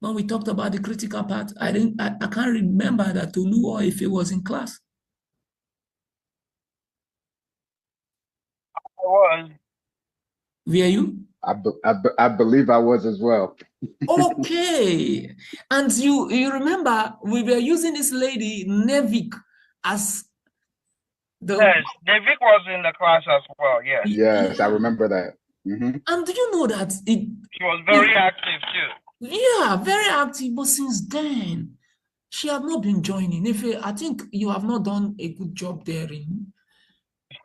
Speaker 3: When we talked about the critical part, I can't remember that Tolu or if it was in class.
Speaker 4: I was.
Speaker 3: Were you?
Speaker 2: I believe I was as well.
Speaker 3: Okay. And you remember we were using this lady, Nevik, as the...
Speaker 4: Yes, David was in the class as well, yes.
Speaker 2: Yes, I remember that. Mm-hmm.
Speaker 3: And do you know that
Speaker 4: She was very active too.
Speaker 3: Yeah, very active, but since then, she have not been joining. I think you have not done a good job there in...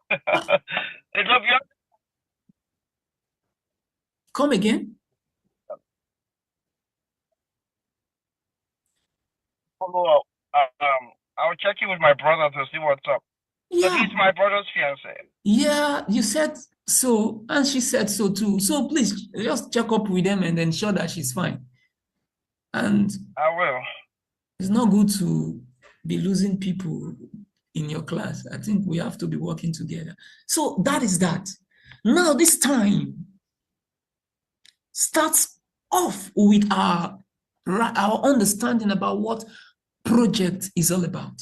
Speaker 4: It's obvious.
Speaker 3: Come again?
Speaker 4: Follow up. I'll check in with my brother to see what's up.
Speaker 3: Yeah.
Speaker 4: But he's my brother's fiance.
Speaker 3: Yeah, you said so, and she said so too. So please just check up with them and ensure that she's fine. And
Speaker 4: I will.
Speaker 3: it's not good to be losing people in your class. I think we have to be working together. So that is that. Now this time starts off with our understanding about what project is all about.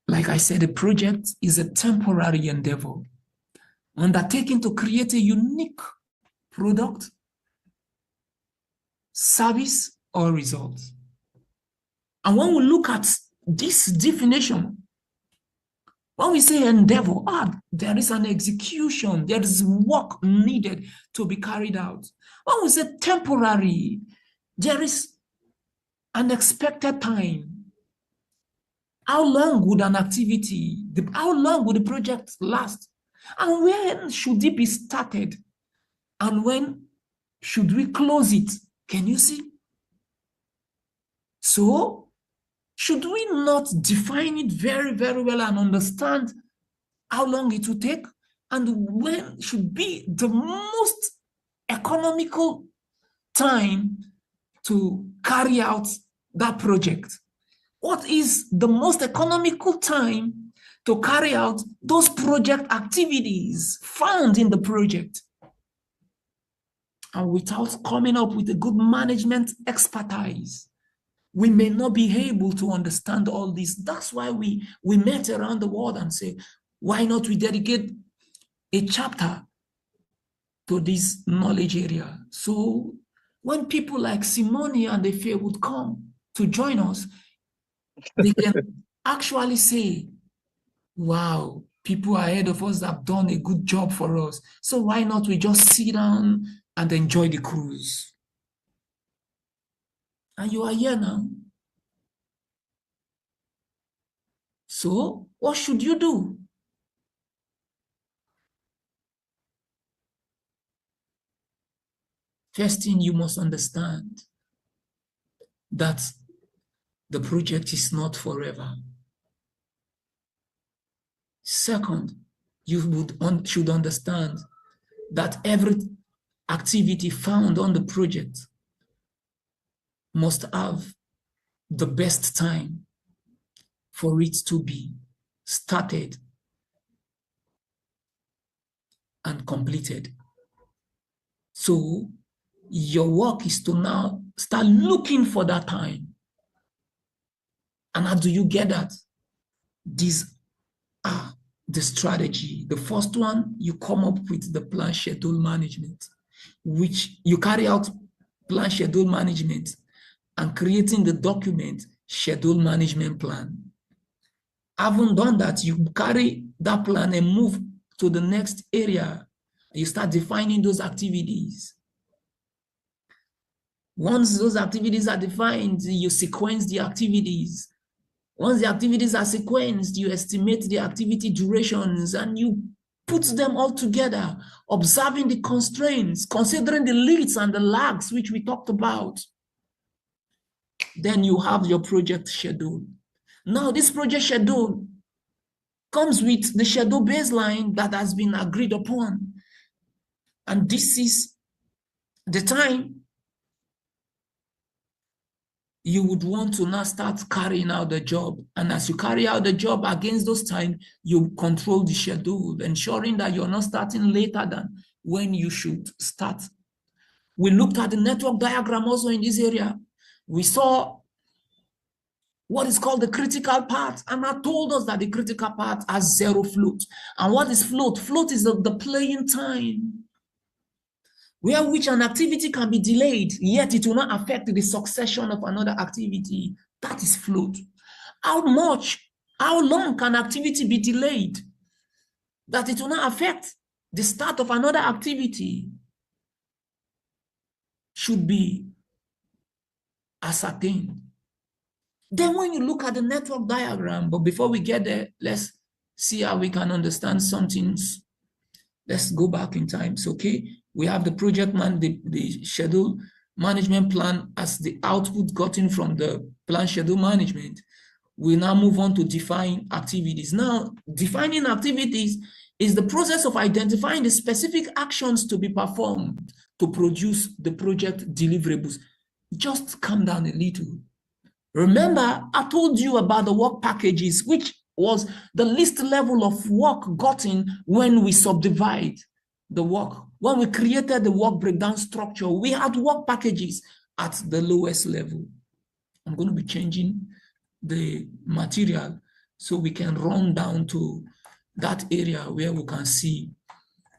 Speaker 3: Like I said, a project is a temporary endeavor undertaken to create a unique product, service, or result. And when we look at this definition, when we say endeavor, there is an execution, there is work needed to be carried out. When we say temporary, there is an expected time. How long would an activity, how long would the project last? And when should it be started? And when should we close it? Can you see? So, should we not define it very, very well and understand how long it will take? And when should be the most economical time to carry out that project? What is the most economical time to carry out those project activities found in the project? And without coming up with a good management expertise, we may not be able to understand all this. That's why we met around the world and say, why not we dedicate a chapter to this knowledge area? So when people like Simone and Efe would come to join us, they can actually say, wow, people ahead of us have done a good job for us. So why not we just sit down and enjoy the cruise? And you are here now. So what should you do? First thing, you must understand that the project is not forever. Second, you should understand that every activity found on the project must have the best time for it to be started and completed. So your work is to now start looking for that time. And how do you get that? These are the strategy. The first one, you come up with the plan schedule management, which you carry out plan schedule management and creating the document schedule management plan. Having done that, you carry that plan and move to the next area. You start defining those activities. Once those activities are defined, you sequence the activities. Once the activities are sequenced, you estimate the activity durations and you put them all together, observing the constraints, considering the leads and the lags, which we talked about. Then you have your project schedule. Now, this project schedule comes with the schedule baseline that has been agreed upon. And this is the time you would want to now start carrying out the job. And as you carry out the job against those times, you control the schedule, ensuring that you're not starting later than when you should start. We looked at the network diagram also in this area. We saw what is called the critical path, and I told us that the critical path has 0 float. And what is float? Float is the playing time, where which an activity can be delayed, yet it will not affect the succession of another activity. That is float. How long can activity be delayed that it will not affect the start of another activity? Should be ascertained. Then when you look at the network diagram, but before we get there, let's see how we can understand some things. Let's go back in time. So, okay, we have the project the schedule management plan as the output gotten from the plan schedule management. We now move on to define activities. Now, defining activities is the process of identifying the specific actions to be performed to produce the project deliverables. Just calm down a little. Remember, I told you about the work packages, which was the least level of work gotten when we subdivide the work. When we created the work breakdown structure, we had work packages at the lowest level. I'm going to be changing the material so we can run down to that area where we can see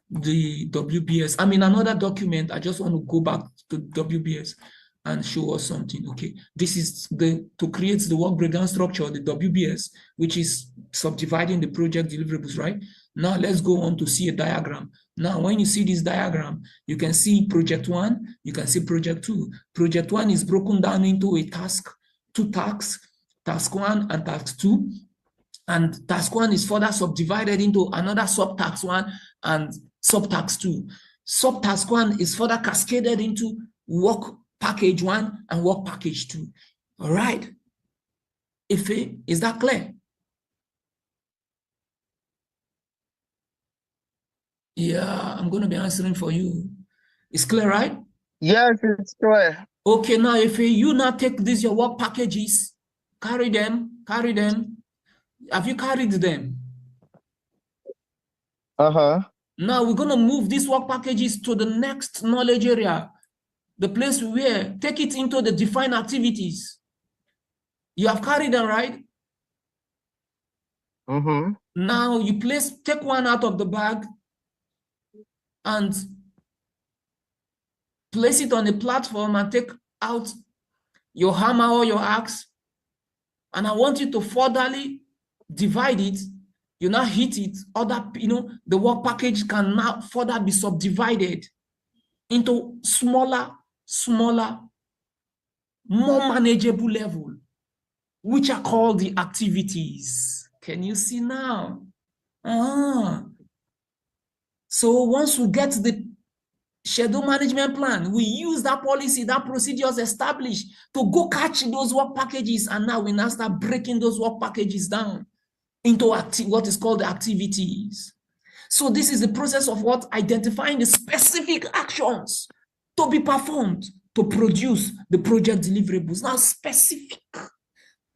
Speaker 3: the WBS. I mean, another document. I just want to go back to WBS and show us something. Okay, this is to create the work breakdown structure, the WBS, which is subdividing the project deliverables, right? Now let's go on to see a diagram. Now, when you see this diagram, you can see project 1, you can see project 2. Project 1 is broken down into a task, 2 tasks, task 1 and task 2. And task 1 is further subdivided into another subtask 1 and subtask 2. Subtask 1 is further cascaded into work package 1 and work package 2. All right. Ife, is that clear? Yeah, I'm going to be answering for you. It's clear, right?
Speaker 4: Yes, it's clear.
Speaker 3: Okay, now Ife, you now take these your work packages, carry them. Have you carried them? Now we're going to move these work packages to the next knowledge area. The place where take it into the defined activities. You have carried them, right? Now you take one out of the bag and place it on a platform and take out your hammer or your axe. And I want you to furtherly divide it. You now hit it. The work package can now further be subdivided into smaller, more manageable level, which are called the activities. Can you see now? So once we get the schedule management plan, we use that policy, that procedures established to go catch those work packages, and now we now start breaking those work packages down into what is called the activities. So this is the process of identifying the specific actions to be performed to produce the project deliverables. Now, specific.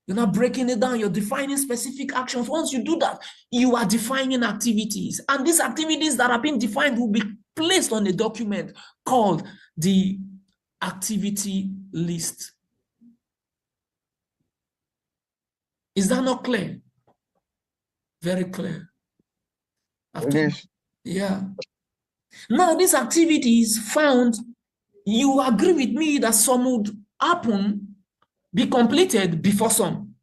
Speaker 3: You're not breaking it down. You're defining specific actions. Once you do that, you are defining activities. And these activities that are being defined will be placed on a document called the activity list. Is that not clear? Very clear.
Speaker 5: It is.
Speaker 3: Yeah. Now, these activities found, you agree with me that some would happen, be completed before some.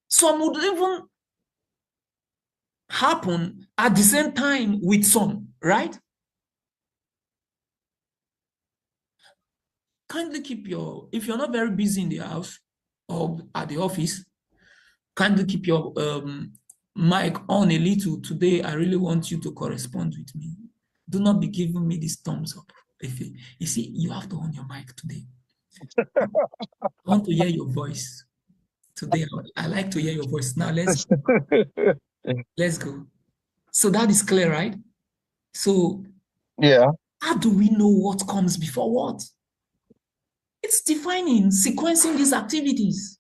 Speaker 3: Some would even happen at the same time with some, right? Kindly keep your, if you're not very busy in the house or at the office, kindly keep your mic on a little. Today, I really want you to correspond with me. Do not be giving me this thumbs up. You see, you have to on your mic today. I want to hear your voice. Today, I like to hear your voice. Now, let's go. So that is clear, right? So,
Speaker 5: Yeah.
Speaker 3: how do we know what comes before what? It's defining, sequencing these activities.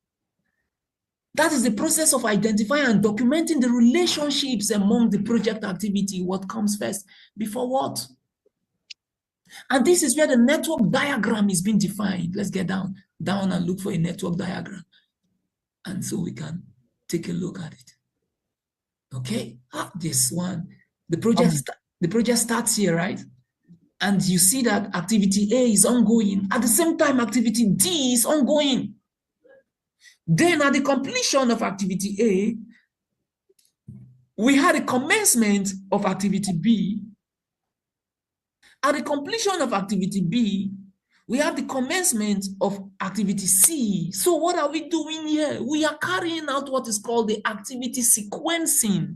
Speaker 3: That is the process of identifying and documenting the relationships among the project activity, what comes first before what. And this is where the network diagram is being defined. Let's get down and look for a network diagram. And so we can take a look at it. Okay, this one, the project starts here, right? And you see that activity A is ongoing. At the same time, activity D is ongoing. Then at the completion of activity A, we had a commencement of activity B. At the completion of activity B, we have the commencement of activity C. So what are we doing here? We are carrying out what is called the activity sequencing.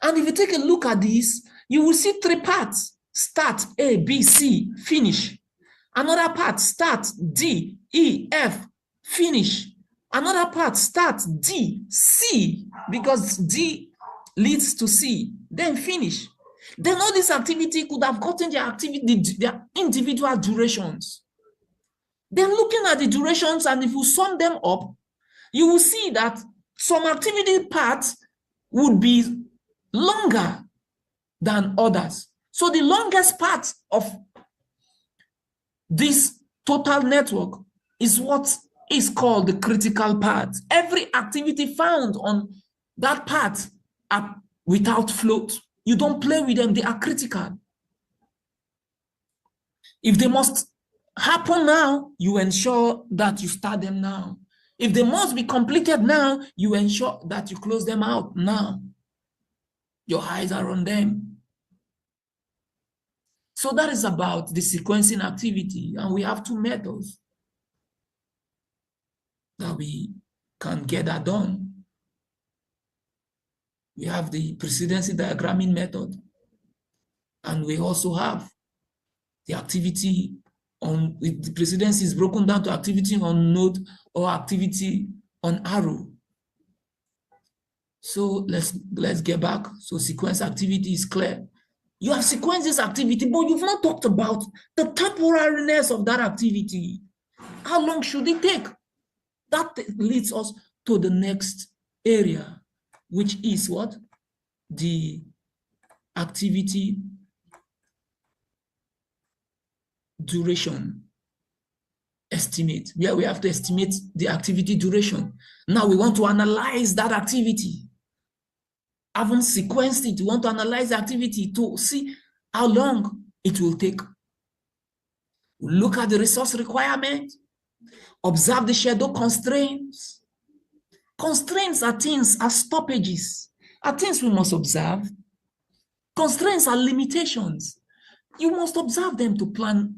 Speaker 3: And if you take a look at this, you will see three parts: start, A, B, C, finish. Another part, start, D, E, F, finish. Another part, start, D, C, because D leads to C, then finish. Then all this activity could have gotten their individual durations. Then looking at the durations, and if you sum them up, you will see that some activity parts would be longer than others. So the longest part of this total network is what is called the critical part. Every activity found on that part are without float. You don't play with them, they are critical. If they must happen now, you ensure that you start them now. If they must be completed now, you ensure that you close them out now. Your eyes are on them. So that is about the sequencing activity, and we have two methods that we can get that done. We have the precedency diagramming method, and we also have the activity on, the precedency is broken down to activity on node or activity on arrow. So let's get back. So sequence activity is clear. You have sequenced this activity, but you've not talked about the temporariness of that activity. How long should it take? That leads us to the next area, which is what? The activity duration estimate. Where we have to estimate the activity duration. Now we want to analyze that activity. Haven't sequenced it, we want to analyze the activity to see how long it will take. Look at the resource requirement, observe the schedule constraints. Constraints are things, are stoppages, are things we must observe. Constraints are limitations. You must observe them to plan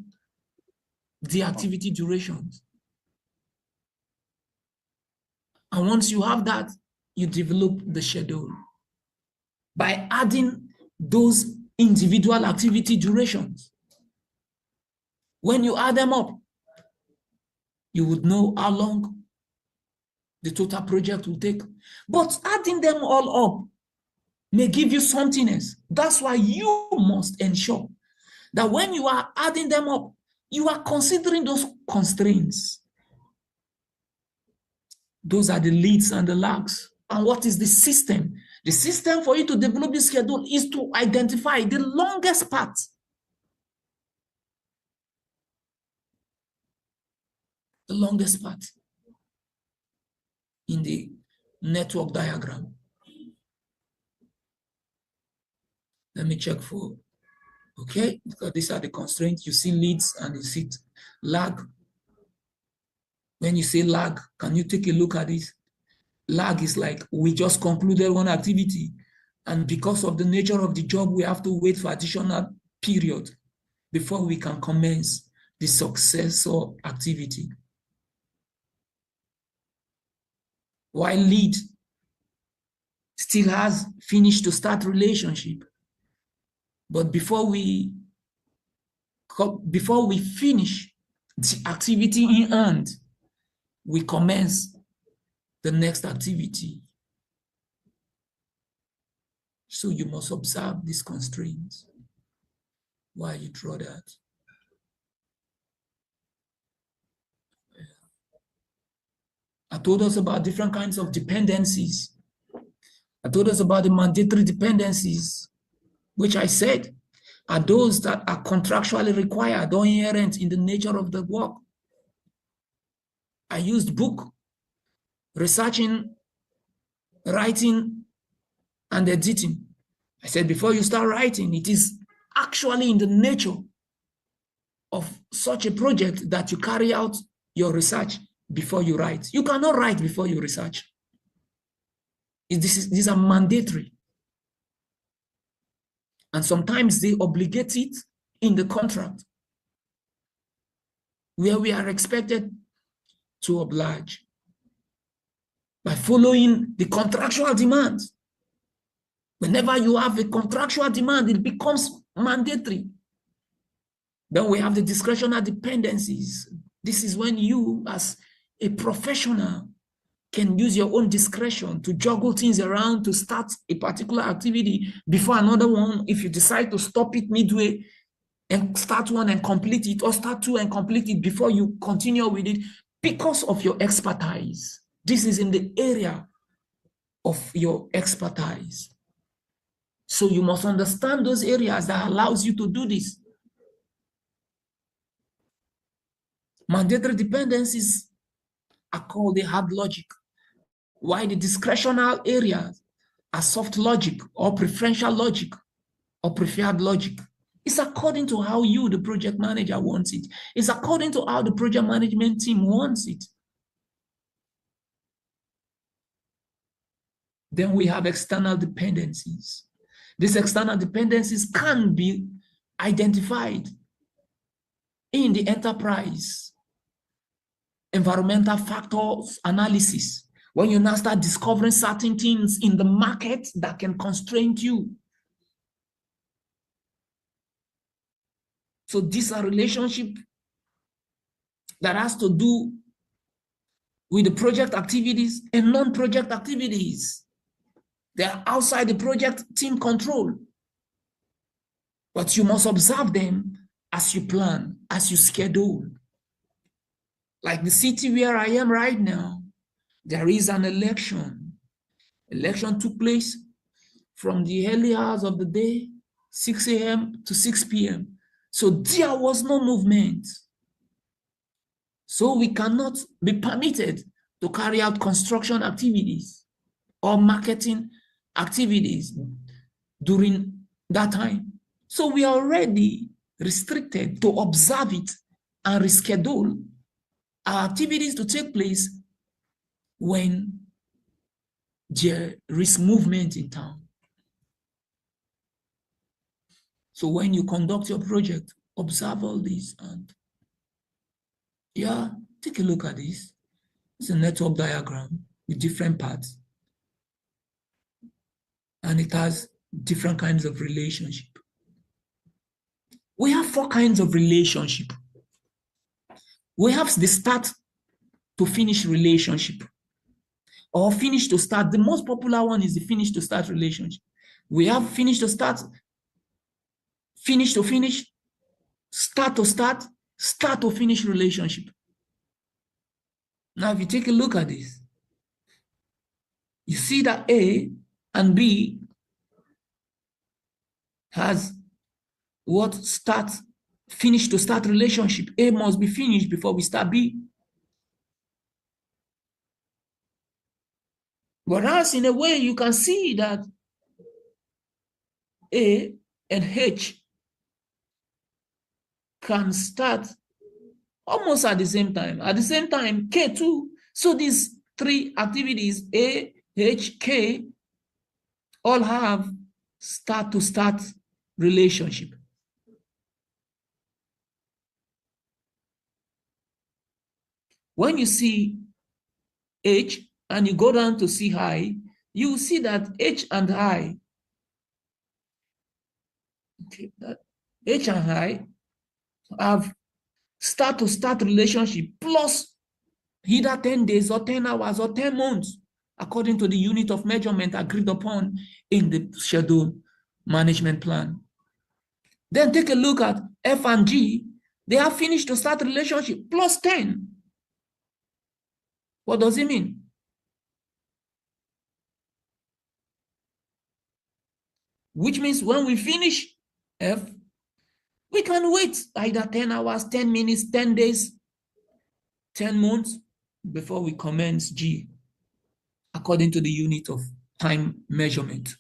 Speaker 3: the activity durations. And once you have that, you develop the schedule by adding those individual activity durations. When you add them up, you would know how long the total project will take. But adding them all up may give you something else. That's why you must ensure that when you are adding them up, you are considering those constraints. Those are the leads and the lags. And what is the system? The system for you to develop this schedule is to identify the longest path. The longest path in the network diagram. Let me check for, okay, because these are the constraints. You see leads and you see lag. When you say lag, can you take a look at this? Lag is like we just concluded one activity, and because of the nature of the job, we have to wait for additional period before we can commence the successor activity. While lead still has finish to start relationship, but before we finish the activity in hand, we commence the next activity. So you must observe these constraints while you draw that. I told us about different kinds of dependencies. I told us about the mandatory dependencies, which I said are those that are contractually required or inherent in the nature of the work. I used book, researching, writing, and editing. I said before you start writing, it is actually in the nature of such a project that you carry out your research before you write. You cannot write before you research. These are mandatory. And sometimes they obligate it in the contract, where we are expected to oblige by following the contractual demands. Whenever you have a contractual demand, it becomes mandatory. Then we have the discretionary dependencies. This is when you, as a professional, can use your own discretion to juggle things around to start a particular activity before another one. If you decide to stop it midway and start one and complete it, or start two and complete it before you continue with it, because of your expertise. This is in the area of your expertise. So you must understand those areas that allows you to do this. Mandatory dependencies are called the hard logic, while the discretional areas are soft logic or preferential logic or preferred logic. It's according to how you, the project manager, wants it. It's according to how the project management team wants it. Then we have external dependencies. These external dependencies can be identified in the enterprise environmental factors analysis, when you now start discovering certain things in the market that can constrain you. So these are relationships that has to do with the project activities and non-project activities. They are outside the project team control. But you must observe them as you plan, as you schedule. Like the city where I am right now, there is an election. Election took place from the early hours of the day, 6 a.m. to 6 p.m. So there was no movement. So we cannot be permitted to carry out construction activities or marketing activities during that time. So we are already restricted to observe it and reschedule our activities to take place when there is movement in town. So when you conduct your project, observe all this and take a look at this. It's a network diagram with different parts. And it has different kinds of relationship. We have 4 kinds of relationship. We have the start to finish relationship, or finish to start. The most popular one is the finish to start relationship. We have finish to start, finish to finish, start to start, start to finish relationship. Now, if you take a look at this, you see that A and B has what finish to start relationship. A must be finished before we start B. Whereas in a way, you can see that A and H can start almost at the same time. At the same time, K too. So these three activities, A, H, K, all have start-to-start relationship. When you see H and you go down to see I, you will see that H and I, okay, that H and I have start-to-start relationship plus either 10 days or 10 hours or 10 months, according to the unit of measurement agreed upon in the schedule management plan. Then take a look at F and G. They have finished to start relationship plus 10. What does it mean? Which means when we finish F, we can wait either 10 hours, 10 minutes, 10 days, 10 months before we commence G, according to the unit of time measurement.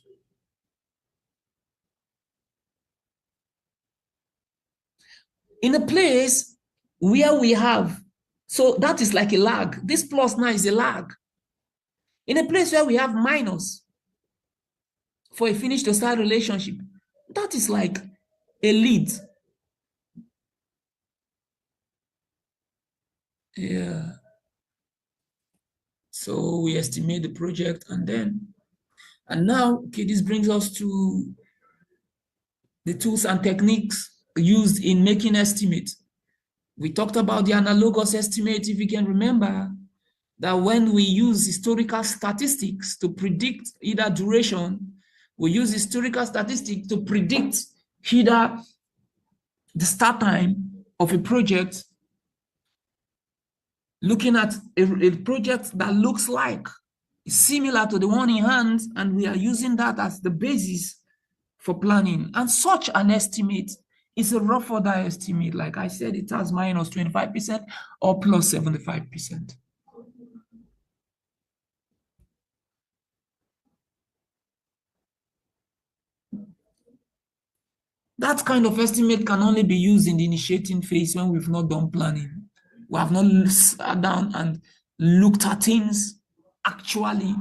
Speaker 3: In a place where we have, so that is like a lag. This plus now is a lag. In a place where we have minus for a finish to start relationship, that is like a lead. Yeah. So we estimate the project and now, okay, this brings us to the tools and techniques used in making estimates. We talked about the analogous estimate, if you can remember, that when we use historical statistics to predict either duration, we use historical statistics to predict either the start time of a project, looking at a project that looks like similar to the one in hand, and we are using that as the basis for planning. And such an estimate is a rough order estimate. Like I said, it has minus 25% or plus 75%. That kind of estimate can only be used in the initiating phase when we've not done planning. We have not sat down and looked at things actually.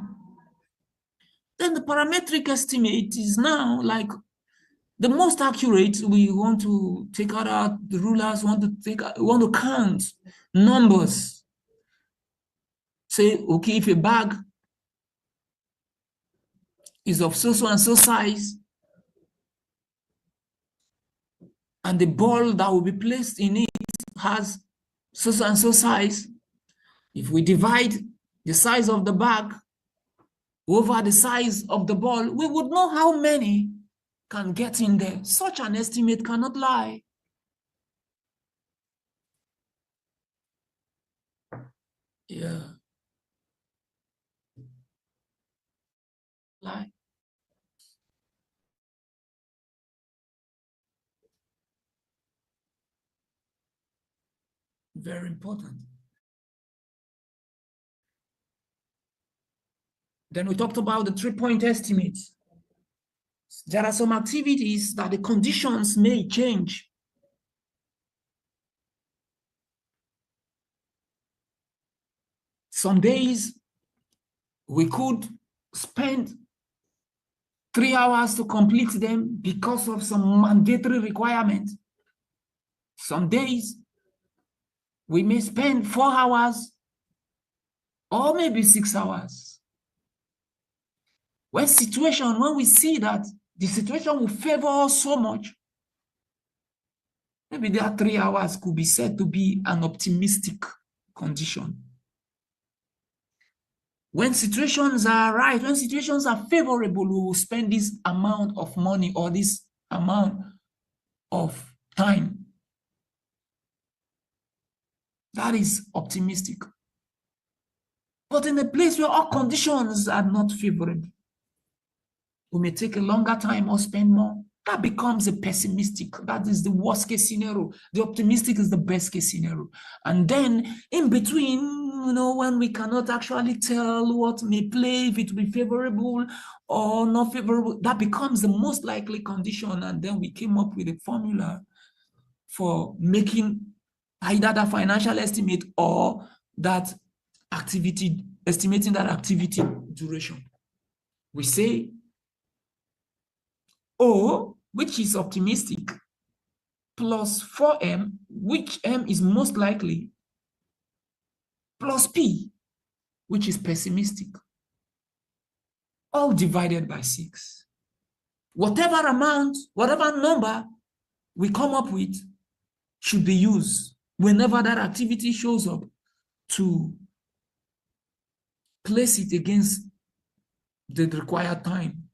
Speaker 3: Then the parametric estimate is now like the most accurate. We want to take out the rulers, want to count numbers. Say, okay, if a bag is of so and so size, and the ball that will be placed in it has so and so size, if we divide the size of the bag over the size of the ball, we would know how many can get in there. Such an estimate cannot lie. Yeah. Lie. Very important. Then we talked about the 3-point estimate. There are some activities that the conditions may change. Some days we could spend 3 hours to complete them because of some mandatory requirement. Some days we may spend 4 hours or maybe 6 hours. When we see that the situation will favor us so much, maybe that 3 hours could be said to be an optimistic condition. When situations are right, when situations are favorable, we will spend this amount of money or this amount of time. That is optimistic. But in a place where all conditions are not favorable, we may take a longer time or spend more. That becomes a pessimistic. That is the worst case scenario. The optimistic is the best case scenario. And then in between, when we cannot actually tell what may play, if it will be favorable or not favorable, that becomes the most likely condition. And then we came up with a formula for making either that financial estimate or that activity, estimating that activity duration. We say O, which is optimistic, plus 4M, which M is most likely, plus P, which is pessimistic, all divided by 6. Whatever amount, whatever number we come up with should be used whenever that activity shows up to place it against the required time.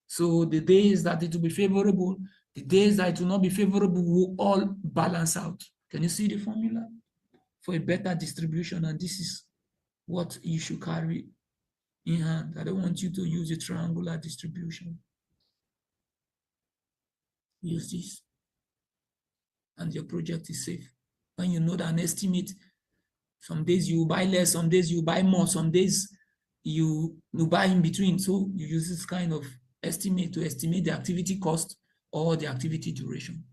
Speaker 3: So the days that it will be favorable, the days that it will not be favorable will all balance out. Can you see the formula for a better distribution? And this is what you should carry in hand. I don't want you to use a triangular distribution. Use this, and your project is safe. When you know that an estimate, some days you buy less, some days you buy more, some days you buy in between. So you use this kind of estimate to estimate the activity cost or the activity duration.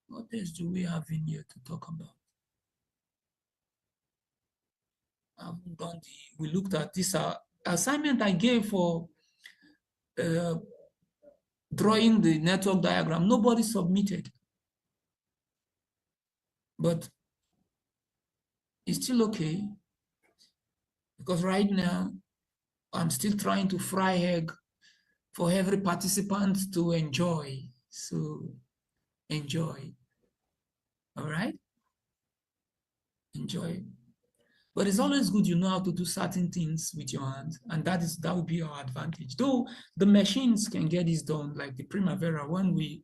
Speaker 3: What else do we have in here to talk about? I haven't done we looked at this assignment I gave for drawing the network diagram. Nobody submitted, but it's still okay, because right now I'm still trying to fry egg for every participant to enjoy. So enjoy. All right? Enjoy. But it's always good you know how to do certain things with your hands, and that will be our advantage. Though the machines can get this done, like the Primavera. When we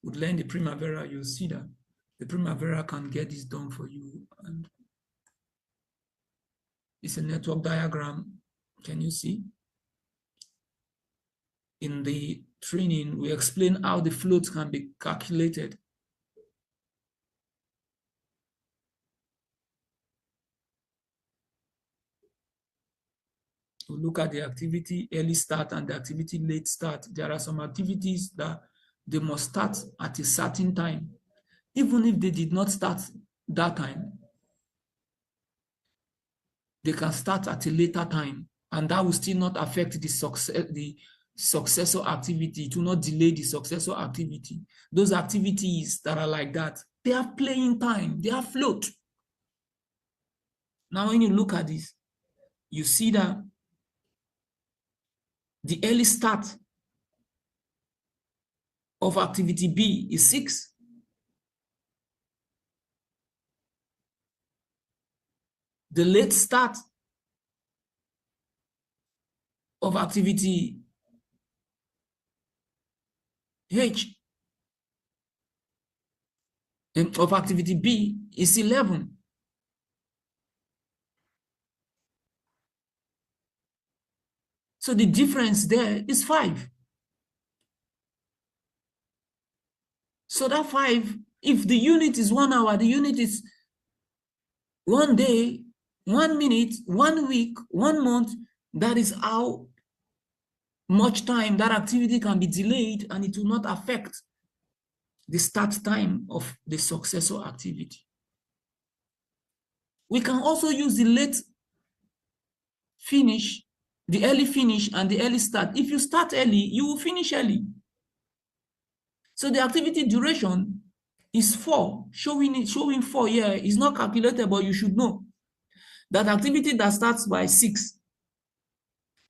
Speaker 3: would learn the Primavera, you'll see that the Primavera can get this done for you. And it's a network diagram. Can you see? In the training, we explain how the floats can be calculated. We look at the activity early start and the activity late start. There are some activities that they must start at a certain time. Even if they did not start that time, they can start at a later time, and that will still not affect the successor activity. It will not delay the successor activity. Those activities that are like that, they are playing time, they are float. Now, when you look at this, you see that the early start of activity B is 6. The late start of activity H of activity B is 11. So the difference there is 5. So that 5, if the unit is 1 hour, the unit is 1 day, 1 minute, 1 week, 1 month. That is how much time that activity can be delayed, and it will not affect the start time of the successor activity. We can also use the late finish, the early finish, and the early start. If you start early, you will finish early. So the activity duration is 4, showing 4 here is not calculated, but you should know that activity that starts by 6,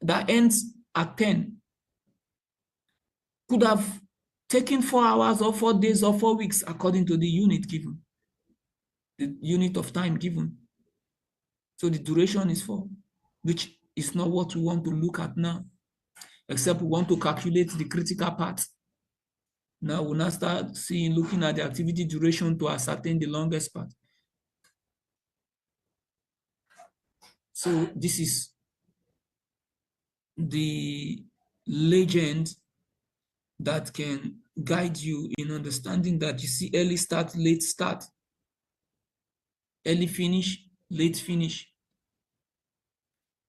Speaker 3: that ends at 10, could have taken 4 hours or 4 days or 4 weeks according to the unit given, the unit of time given. So the duration is 4, which is not what we want to look at now, except we want to calculate the critical part. Now we'll now start looking at the activity duration to ascertain the longest part. So this is the legend that can guide you in understanding that you see early start, late start, early finish, late finish.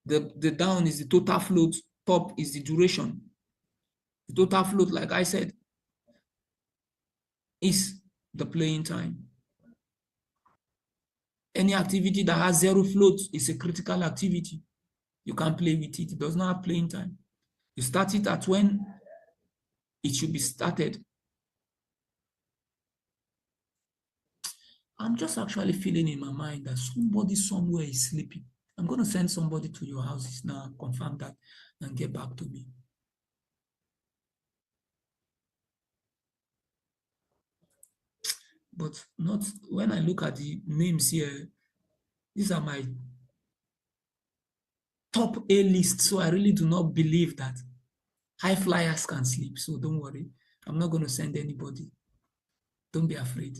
Speaker 3: The down is the total float, top is the duration. The total float, like I said, is the playing time. Any activity that has zero float is a critical activity. You can't play with it. It does not have playing time. You start it at when it should be started. I'm just actually feeling in my mind that somebody somewhere is sleeping. I'm going to send somebody to your houses now, confirm that, and get back to me. But not when I look at the names here, these are my top A list. So I really do not believe that high flyers can sleep. So don't worry. I'm not going to send anybody. Don't be afraid.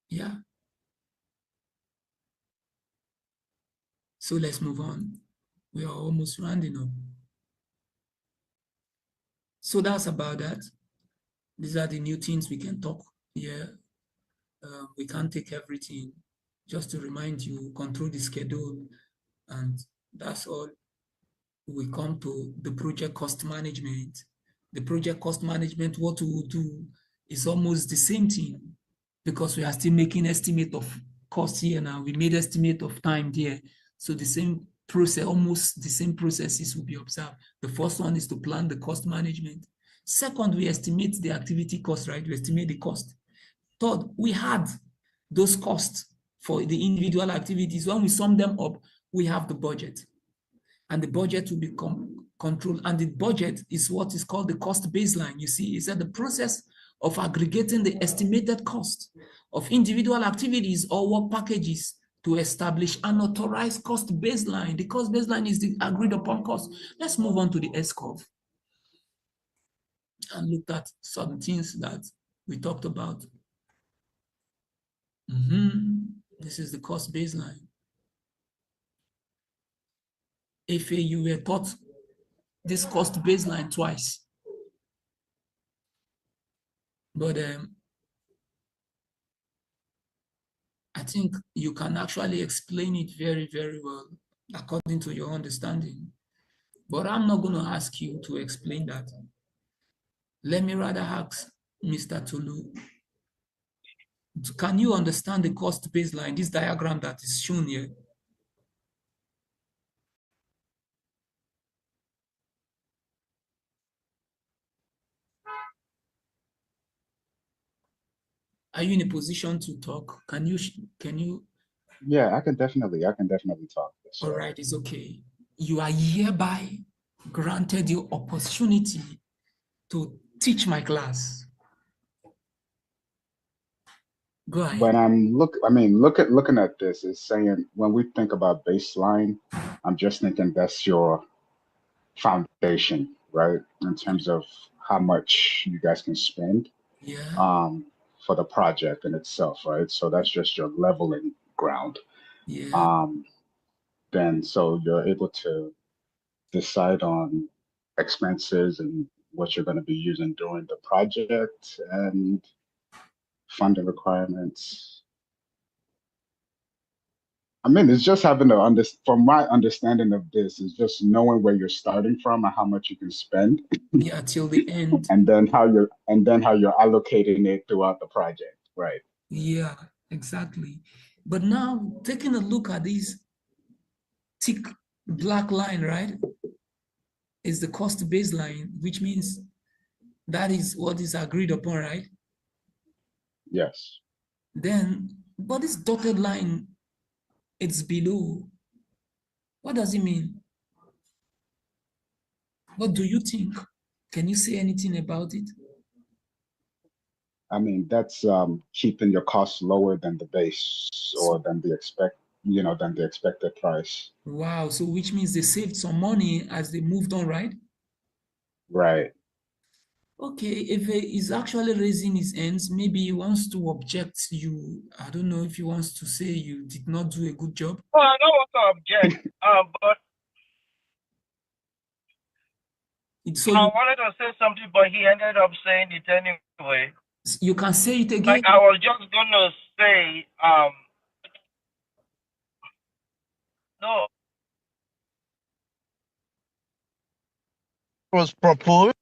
Speaker 3: Yeah. So let's move on. We are almost rounding up. So that's about that. These are the new things we can talk here. We can't take everything. Just to remind you, control the schedule, and that's all. We come to the project cost management. The project cost management, what we will do is almost the same thing, because we are still making estimate of cost here now. We made estimate of time there. So the same process, almost the same processes will be observed. The first one is to plan the cost management. Second, we estimate the activity cost, right? We estimate the cost. Third, we had those costs for the individual activities. When we sum them up, we have the budget. And the budget will become controlled. And the budget is what is called the cost baseline. You see, it's at the process of aggregating the estimated cost of individual activities or work packages to establish an authorized cost baseline. The cost baseline is the agreed upon cost. Let's move on to the S-curve and look at some things that we talked about. This is the cost baseline. If you were taught this cost baseline twice, but I think you can actually explain it very, very well according to your understanding. But I'm not going to ask you to explain that. Let me rather ask Mr. Tulu, can you understand the cost baseline, this diagram that is shown here? Are you in a position to talk? Can you?
Speaker 2: Yeah, I can definitely talk. Yes,
Speaker 3: all right, it's okay. You are hereby granted the opportunity to teach my class. Go ahead.
Speaker 2: When I'm looking at this, it's saying when we think about baseline, I'm just thinking that's your foundation, right? In terms of how much you guys can spend,
Speaker 3: yeah,
Speaker 2: for the project in itself, right? So that's just your leveling ground.
Speaker 3: Yeah.
Speaker 2: Then so you're able to decide on expenses and what you're going to be using during the project and funding requirements. I mean, it's just having to from my understanding of this, is just knowing where you're starting from and how much you can spend.
Speaker 3: Yeah, till the end.
Speaker 2: and then how you're allocating it throughout the project, right?
Speaker 3: Yeah, exactly. But now taking a look at this thick black line, right, is the cost baseline, which means that is what is agreed upon, right?
Speaker 2: Yes.
Speaker 3: Then, but this dotted line, it's below. What does it mean? What do you think? Can you say anything about it?
Speaker 2: I mean, that's keeping your costs lower than the base or than the expected price.
Speaker 3: Wow, so which means they saved some money as they moved on, right?
Speaker 2: Right.
Speaker 3: Okay, if he is actually raising his hands, maybe he wants to object you. I don't know if he wants to say you did not do a good job.
Speaker 4: Well, I don't want to object, but
Speaker 3: So
Speaker 4: I wanted to say something, but he ended up saying it anyway.
Speaker 3: you can say it again.
Speaker 4: Like I was just gonna say, no,
Speaker 5: Was proposed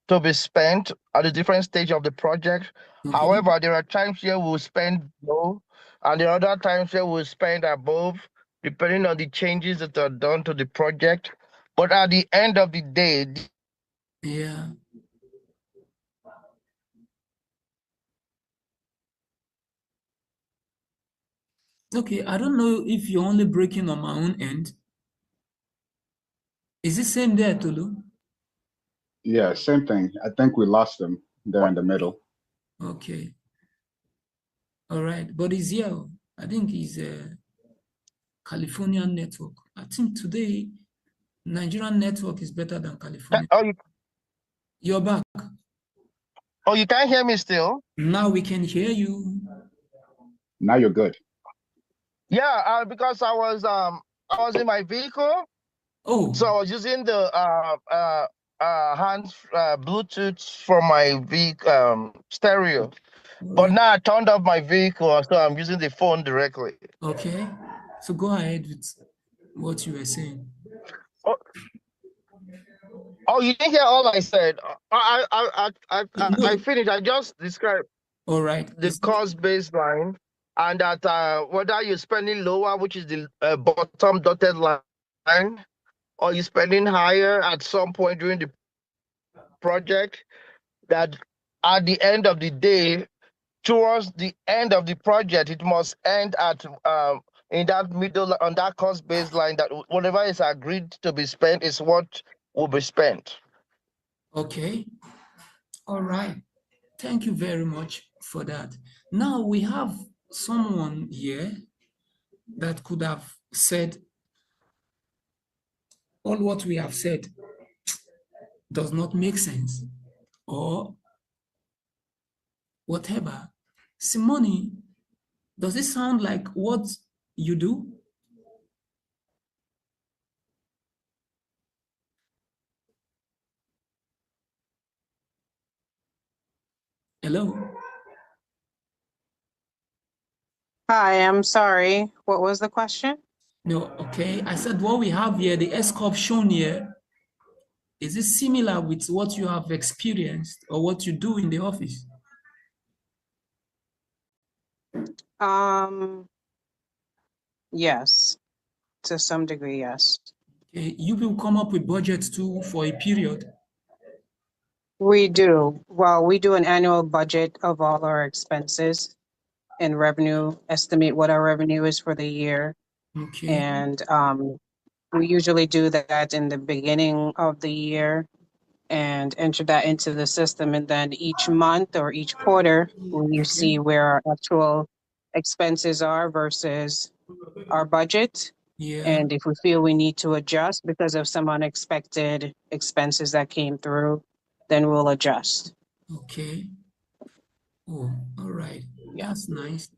Speaker 5: to be spent at a different stage of the project.
Speaker 3: Okay.
Speaker 5: However, there are times here we'll spend below, and there are other times here we'll spend above, depending on the changes that are done to the project. But at the end of the day,
Speaker 3: Yeah. Okay, I don't know if you're only breaking on my own end. Is it same there, Tulu?
Speaker 2: Yeah, same thing. I think we lost them there in the middle.
Speaker 3: Okay. All right, but he's here. I think he's a Californian network. I think today Nigerian network is better than California. You're back.
Speaker 5: oh, you can't hear me still?
Speaker 3: Now we can hear you.
Speaker 2: Now you're good.
Speaker 5: Yeah, because I was in my vehicle,
Speaker 3: Oh,
Speaker 5: so I was using the hands Bluetooth from my vehicle stereo.
Speaker 3: all
Speaker 5: But
Speaker 3: right.
Speaker 5: now I turned off my vehicle, so I'm using the phone directly.
Speaker 3: Okay. So go ahead with what you were saying.
Speaker 5: Oh, you didn't hear all I said.
Speaker 3: No.
Speaker 5: I finished. I just described
Speaker 3: All right.
Speaker 5: the cost baseline, and that whether you're spending lower, which is the bottom dotted line, or you're spending higher at some point during the project, that at the end of the day, towards the end of the project, it must end at in that middle on that cost baseline, that whatever is agreed to be spent is what will be spent.
Speaker 3: Okay. All right. Thank you very much for that. Now we have someone here that could have said all what we have said does not make sense or whatever. Simone, does it sound like what you do? Hello?
Speaker 6: Hi, I'm sorry. What was the question?
Speaker 3: No, okay. I said what we have here, the S-curve shown here, is it similar with what you have experienced or what you do in the office?
Speaker 6: Yes, to some degree, yes.
Speaker 3: Okay. You will come up with budgets too for a period.
Speaker 6: We do. Well, we do an annual budget of all our expenses and revenue, estimate what our revenue is for the year.
Speaker 3: Okay.
Speaker 6: And we usually do that in the beginning of the year and enter that into the system. And then each month or each quarter, we see where our actual expenses are versus our budget.
Speaker 3: Yeah.
Speaker 6: And if we feel we need to adjust because of some unexpected expenses that came through, then we'll adjust.
Speaker 3: Okay. Oh, all right.
Speaker 6: Yeah.
Speaker 3: That's nice.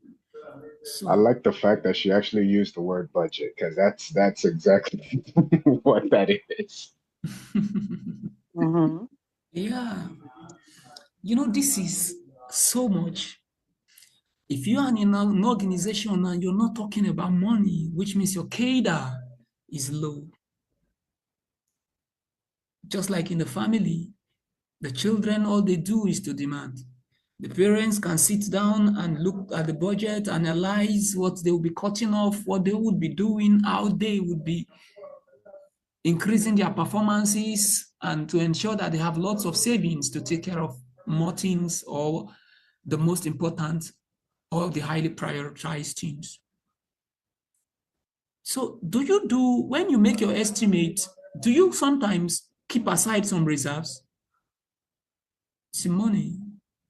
Speaker 2: I
Speaker 3: So,
Speaker 2: like the fact that she actually used the word budget because that's exactly what that is.
Speaker 6: Mm-hmm.
Speaker 3: yeah. You know, this is so much. If you are in an organization and you're not talking about money, which means your CADA is low. Just like in the family, the children, all they do is to demand. The parents can sit down and look at the budget, analyze what they will be cutting off, what they would be doing, how they would be increasing their performances, and to ensure that they have lots of savings to take care of more things or the most important or the highly prioritized things. So when you make your estimate, do you sometimes keep aside some reserves? Simone.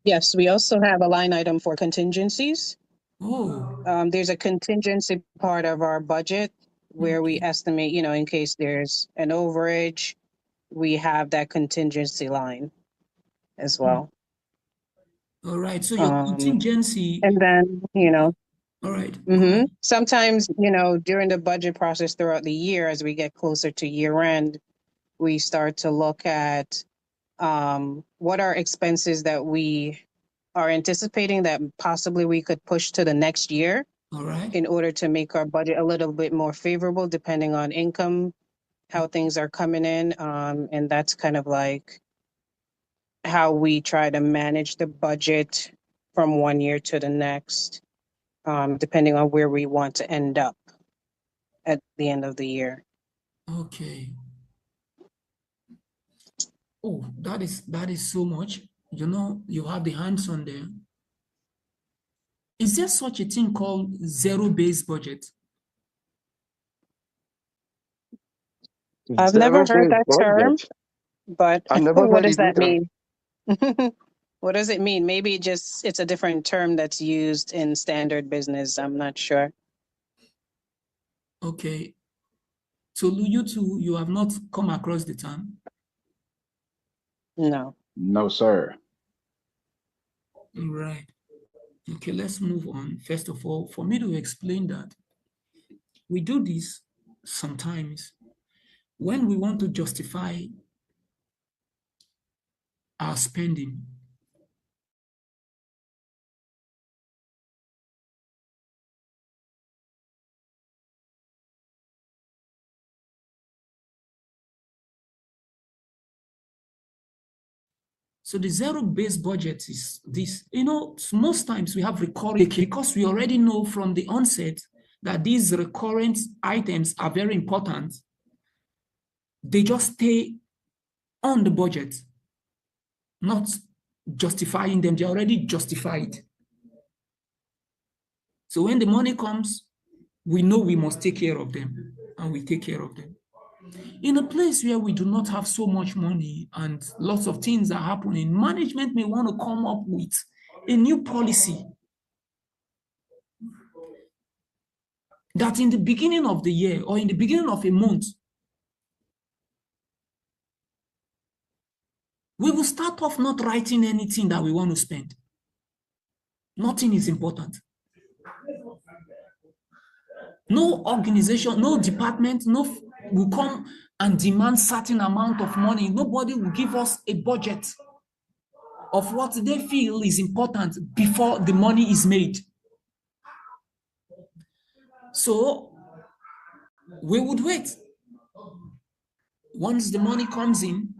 Speaker 6: Yes, we also have a line item for contingencies.
Speaker 3: Oh.
Speaker 6: There's a contingency part of our budget where we
Speaker 3: Okay.
Speaker 6: estimate, in case there's an overage, we have that contingency line as well.
Speaker 3: All right. So your contingency.
Speaker 6: And then, you know,
Speaker 3: All right.
Speaker 6: sometimes, you know, during the budget process throughout the year, as we get closer to year end, we start to look at what are expenses that we are anticipating that possibly we could push to the next year.
Speaker 3: All right.
Speaker 6: In order to make our budget a little bit more favorable, depending on income, how things are coming in. And that's kind of like how we try to manage the budget from one year to the next, depending on where we want to end up at the end of the year.
Speaker 3: Okay. Oh, that is so much. You know, you have the hands on there. Is there such a thing called zero-based budget?
Speaker 6: I've never heard that term, but
Speaker 5: I've never
Speaker 6: what
Speaker 5: heard
Speaker 6: does
Speaker 5: it
Speaker 6: that
Speaker 5: either.
Speaker 6: mean? What does it mean? Maybe it's a different term that's used in standard business. I'm not sure.
Speaker 3: Okay. So you two, you have not come across the term?
Speaker 6: No.
Speaker 2: No, sir.
Speaker 3: Right. Okay, let's move on. First of all, for me to explain that, we do this sometimes when we want to justify our spending. So the zero-based budget is this. You know, most times we have recurring because we already know from the onset that these recurrent items are very important. They just stay on the budget, not justifying them. They're already justified. So when the money comes, we know we must take care of them, and we take care of them. In a place where we do not have so much money and lots of things are happening, management may want to come up with a new policy that in the beginning of the year or in the beginning of a month, we will start off not writing anything that we want to spend. Nothing is important. No organization, no department, will come and demand certain amount of money. Nobody will give us a budget of what they feel is important before the money is made. So we would wait. Once the money comes in,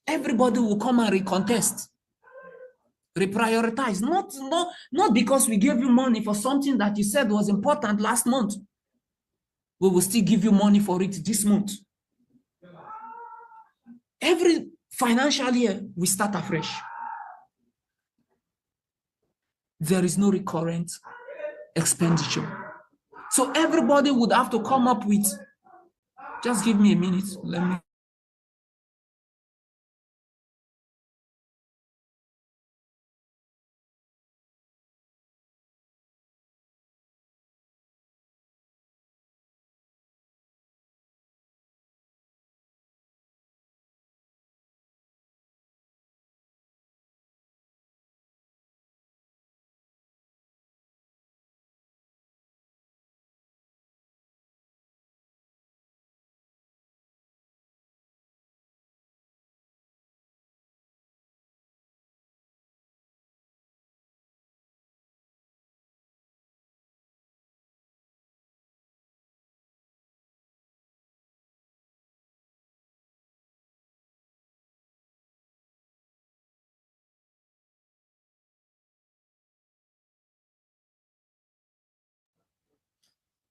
Speaker 3: everybody will come and recontest, reprioritize. Not because we gave you money for something that you said was important last month. We will still give you money for it this month. Every financial year, we start afresh. There is no recurrent expenditure. So everybody would have to come up with, just give me a minute, let me.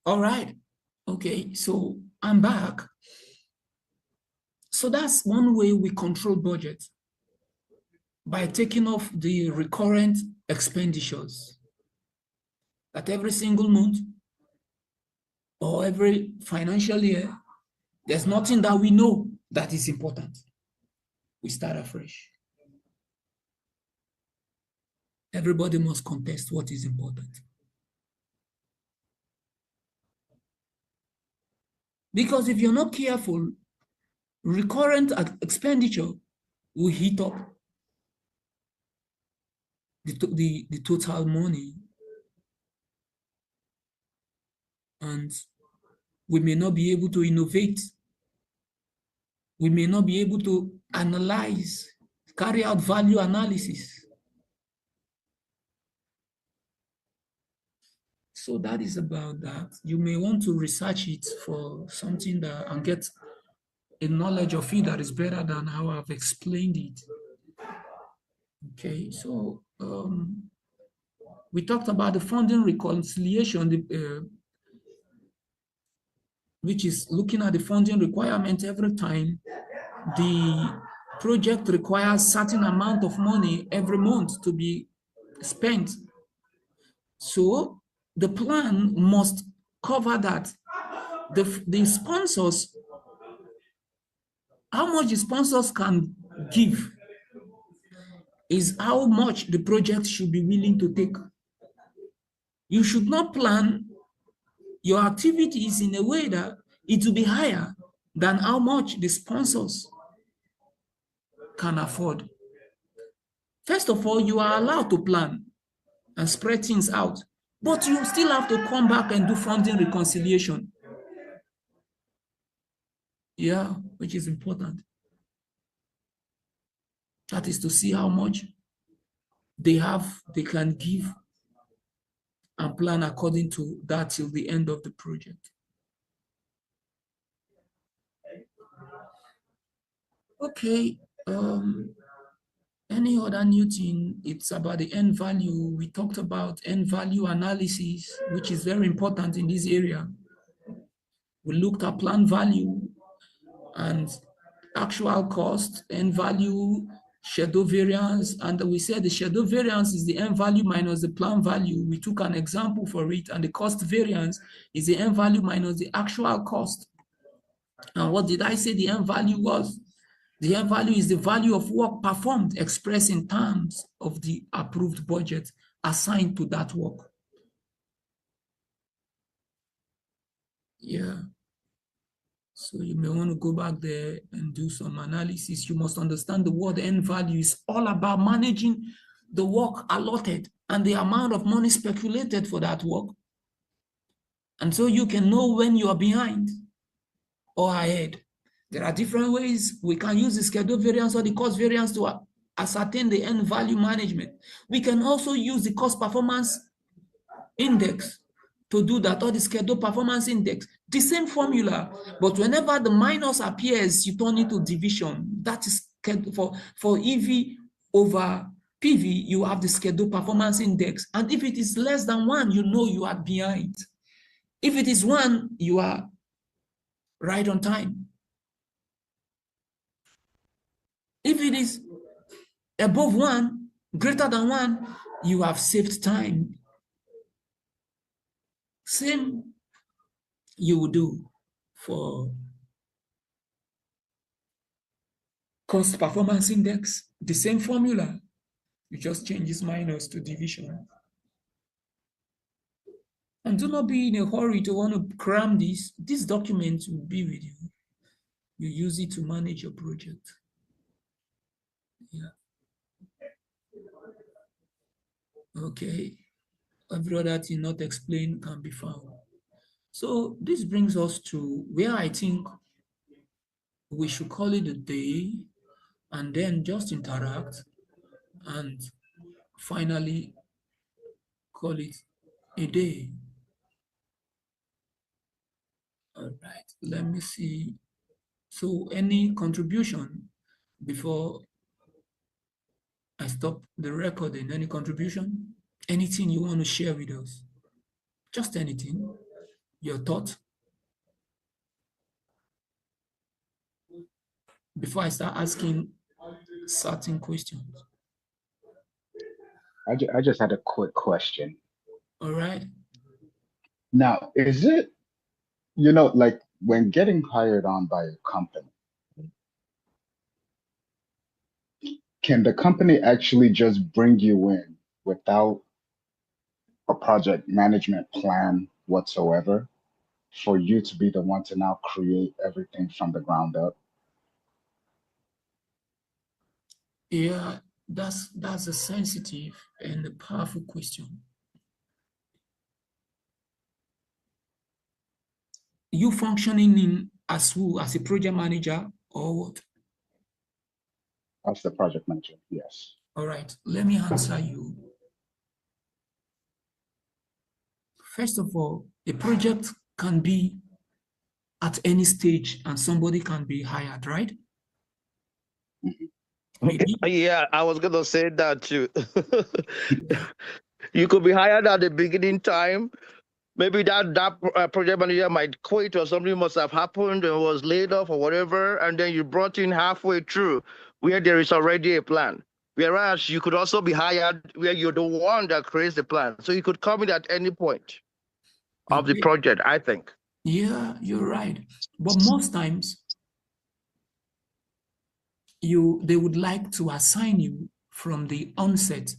Speaker 3: All right. Okay, so I'm back. So that's one way we control budget, by taking off the recurrent expenditures. That every single month or every financial year, there's nothing that we know that is important. We start afresh. Everybody must contest what is important. Because if you're not careful, recurrent expenditure will hit up the total money, and we may not be able to innovate. We may not be able to analyze, carry out value analysis. So that is about that. You may want to research it for something that and get a knowledge of it that is better than how I've explained it. Okay, so we talked about the funding reconciliation, which is looking at the funding requirement every time the project requires certain amount of money every month to be spent. So the plan must cover that. The sponsors, how much the sponsors can give is how much the project should be willing to take. You should not plan your activities in a way that it will be higher than how much the sponsors can afford. First of all, you are allowed to plan and spread things out, but you still have to come back and do funding reconciliation. Yeah, which is important. That is to see how much they can give and plan according to that till the end of the project. Okay, any other new thing? It's about the end value. We talked about end value analysis, which is very important in this area. We looked at plan value and actual cost, end value, shadow variance, and we said the shadow variance is the end value minus the plan value. We took an example for it, and the cost variance is the end value minus the actual cost. And what did I say the end value was? The end value is the value of work performed expressed in terms of the approved budget assigned to that work. Yeah. So you may want to go back there and do some analysis. You must understand the word end value is all about managing the work allotted and the amount of money speculated for that work. And so you can know when you are behind or ahead. There are different ways we can use the schedule variance or the cost variance to ascertain the end value management. We can also use the cost performance index to do that, or the schedule performance index. The same formula, but whenever the minus appears, you turn it to division. That is for EV over PV, you have the schedule performance index. And if it is less than 1, you know you are behind. If it is 1, you are right on time. If it is above 1, greater than 1, you have saved time. Same you will do for cost performance index, the same formula. You just change this minus to division. And do not be in a hurry to want to cram this. This document will be with you. You use it to manage your project. Yeah. Okay. Every other thing not explained can be found. So this brings us to where I think we should call it a day and then just interact and finally call it a day. All right, let me see. So any contribution before I stop the recording? Any contribution? Anything you want to share with us? Just anything, your thought? Before I start asking certain questions.
Speaker 2: I just had a quick question.
Speaker 3: All right.
Speaker 2: Now, is it, like when getting hired on by a company, can the company actually just bring you in without a project management plan whatsoever for you to be the one to now create everything from the ground up?
Speaker 3: Yeah, that's a sensitive and a powerful question. You functioning in as who? As a project manager or what?
Speaker 2: As the project manager, yes.
Speaker 3: All right, let me answer you. First of all, a project can be at any stage and somebody can be hired, right? Maybe.
Speaker 5: Yeah, I was gonna say that too. You could be hired at the beginning time. Maybe that project manager might quit or something must have happened and was laid off or whatever, and then you brought in halfway through where there is already a plan. Whereas you could also be hired where you're the one that creates the plan. So you could come in at any point of the
Speaker 3: Okay.
Speaker 5: project, I think.
Speaker 3: Yeah, you're right. But most times they would like to assign you from the onset.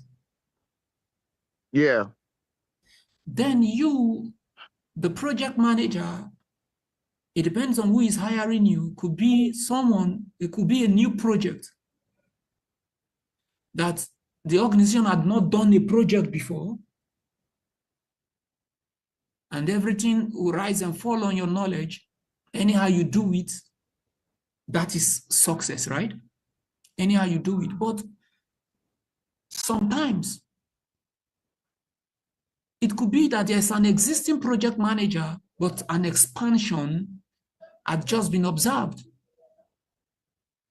Speaker 5: Yeah.
Speaker 3: Then you, the project manager, it depends on who is hiring you. Could be someone, it could be a new project that the organization had not done a project before. And everything will rise and fall on your knowledge. Anyhow you do it, that is success, right? Anyhow you do it. But sometimes it could be that there's an existing project manager, but an expansion had just been observed.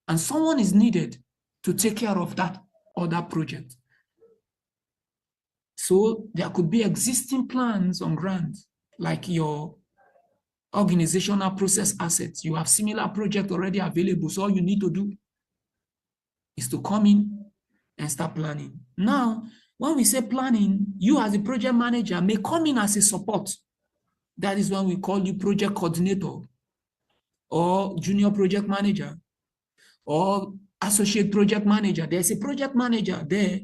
Speaker 3: And someone is needed to take care of that other project. So there could be existing plans on ground, like your organizational process assets. You have similar project already available. So all you need to do is to come in and start planning. Now, when we say planning, you as a project manager may come in as a support. That is when we call you project coordinator or junior project manager or associate project manager. There's a project manager there,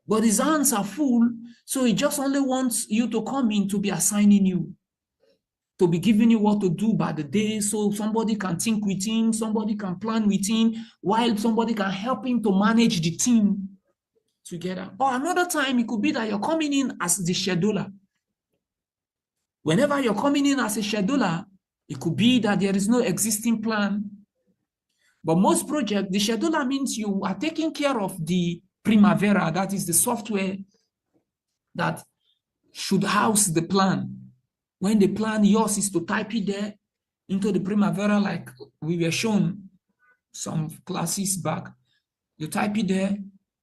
Speaker 3: but his hands are full, so he just only wants you to come in to be assigning you, to be giving you what to do by the day, so somebody can think with him, somebody can plan with him, while somebody can help him to manage the team together. Or another time, it could be that you're coming in as the scheduler. Whenever you're coming in as a scheduler, it could be that there is no existing plan. But most projects, the scheduler means you are taking care of the Primavera, that is the software that should house the plan. When the plan, yours is to type it there into the Primavera, like we were shown some classes back. You type it there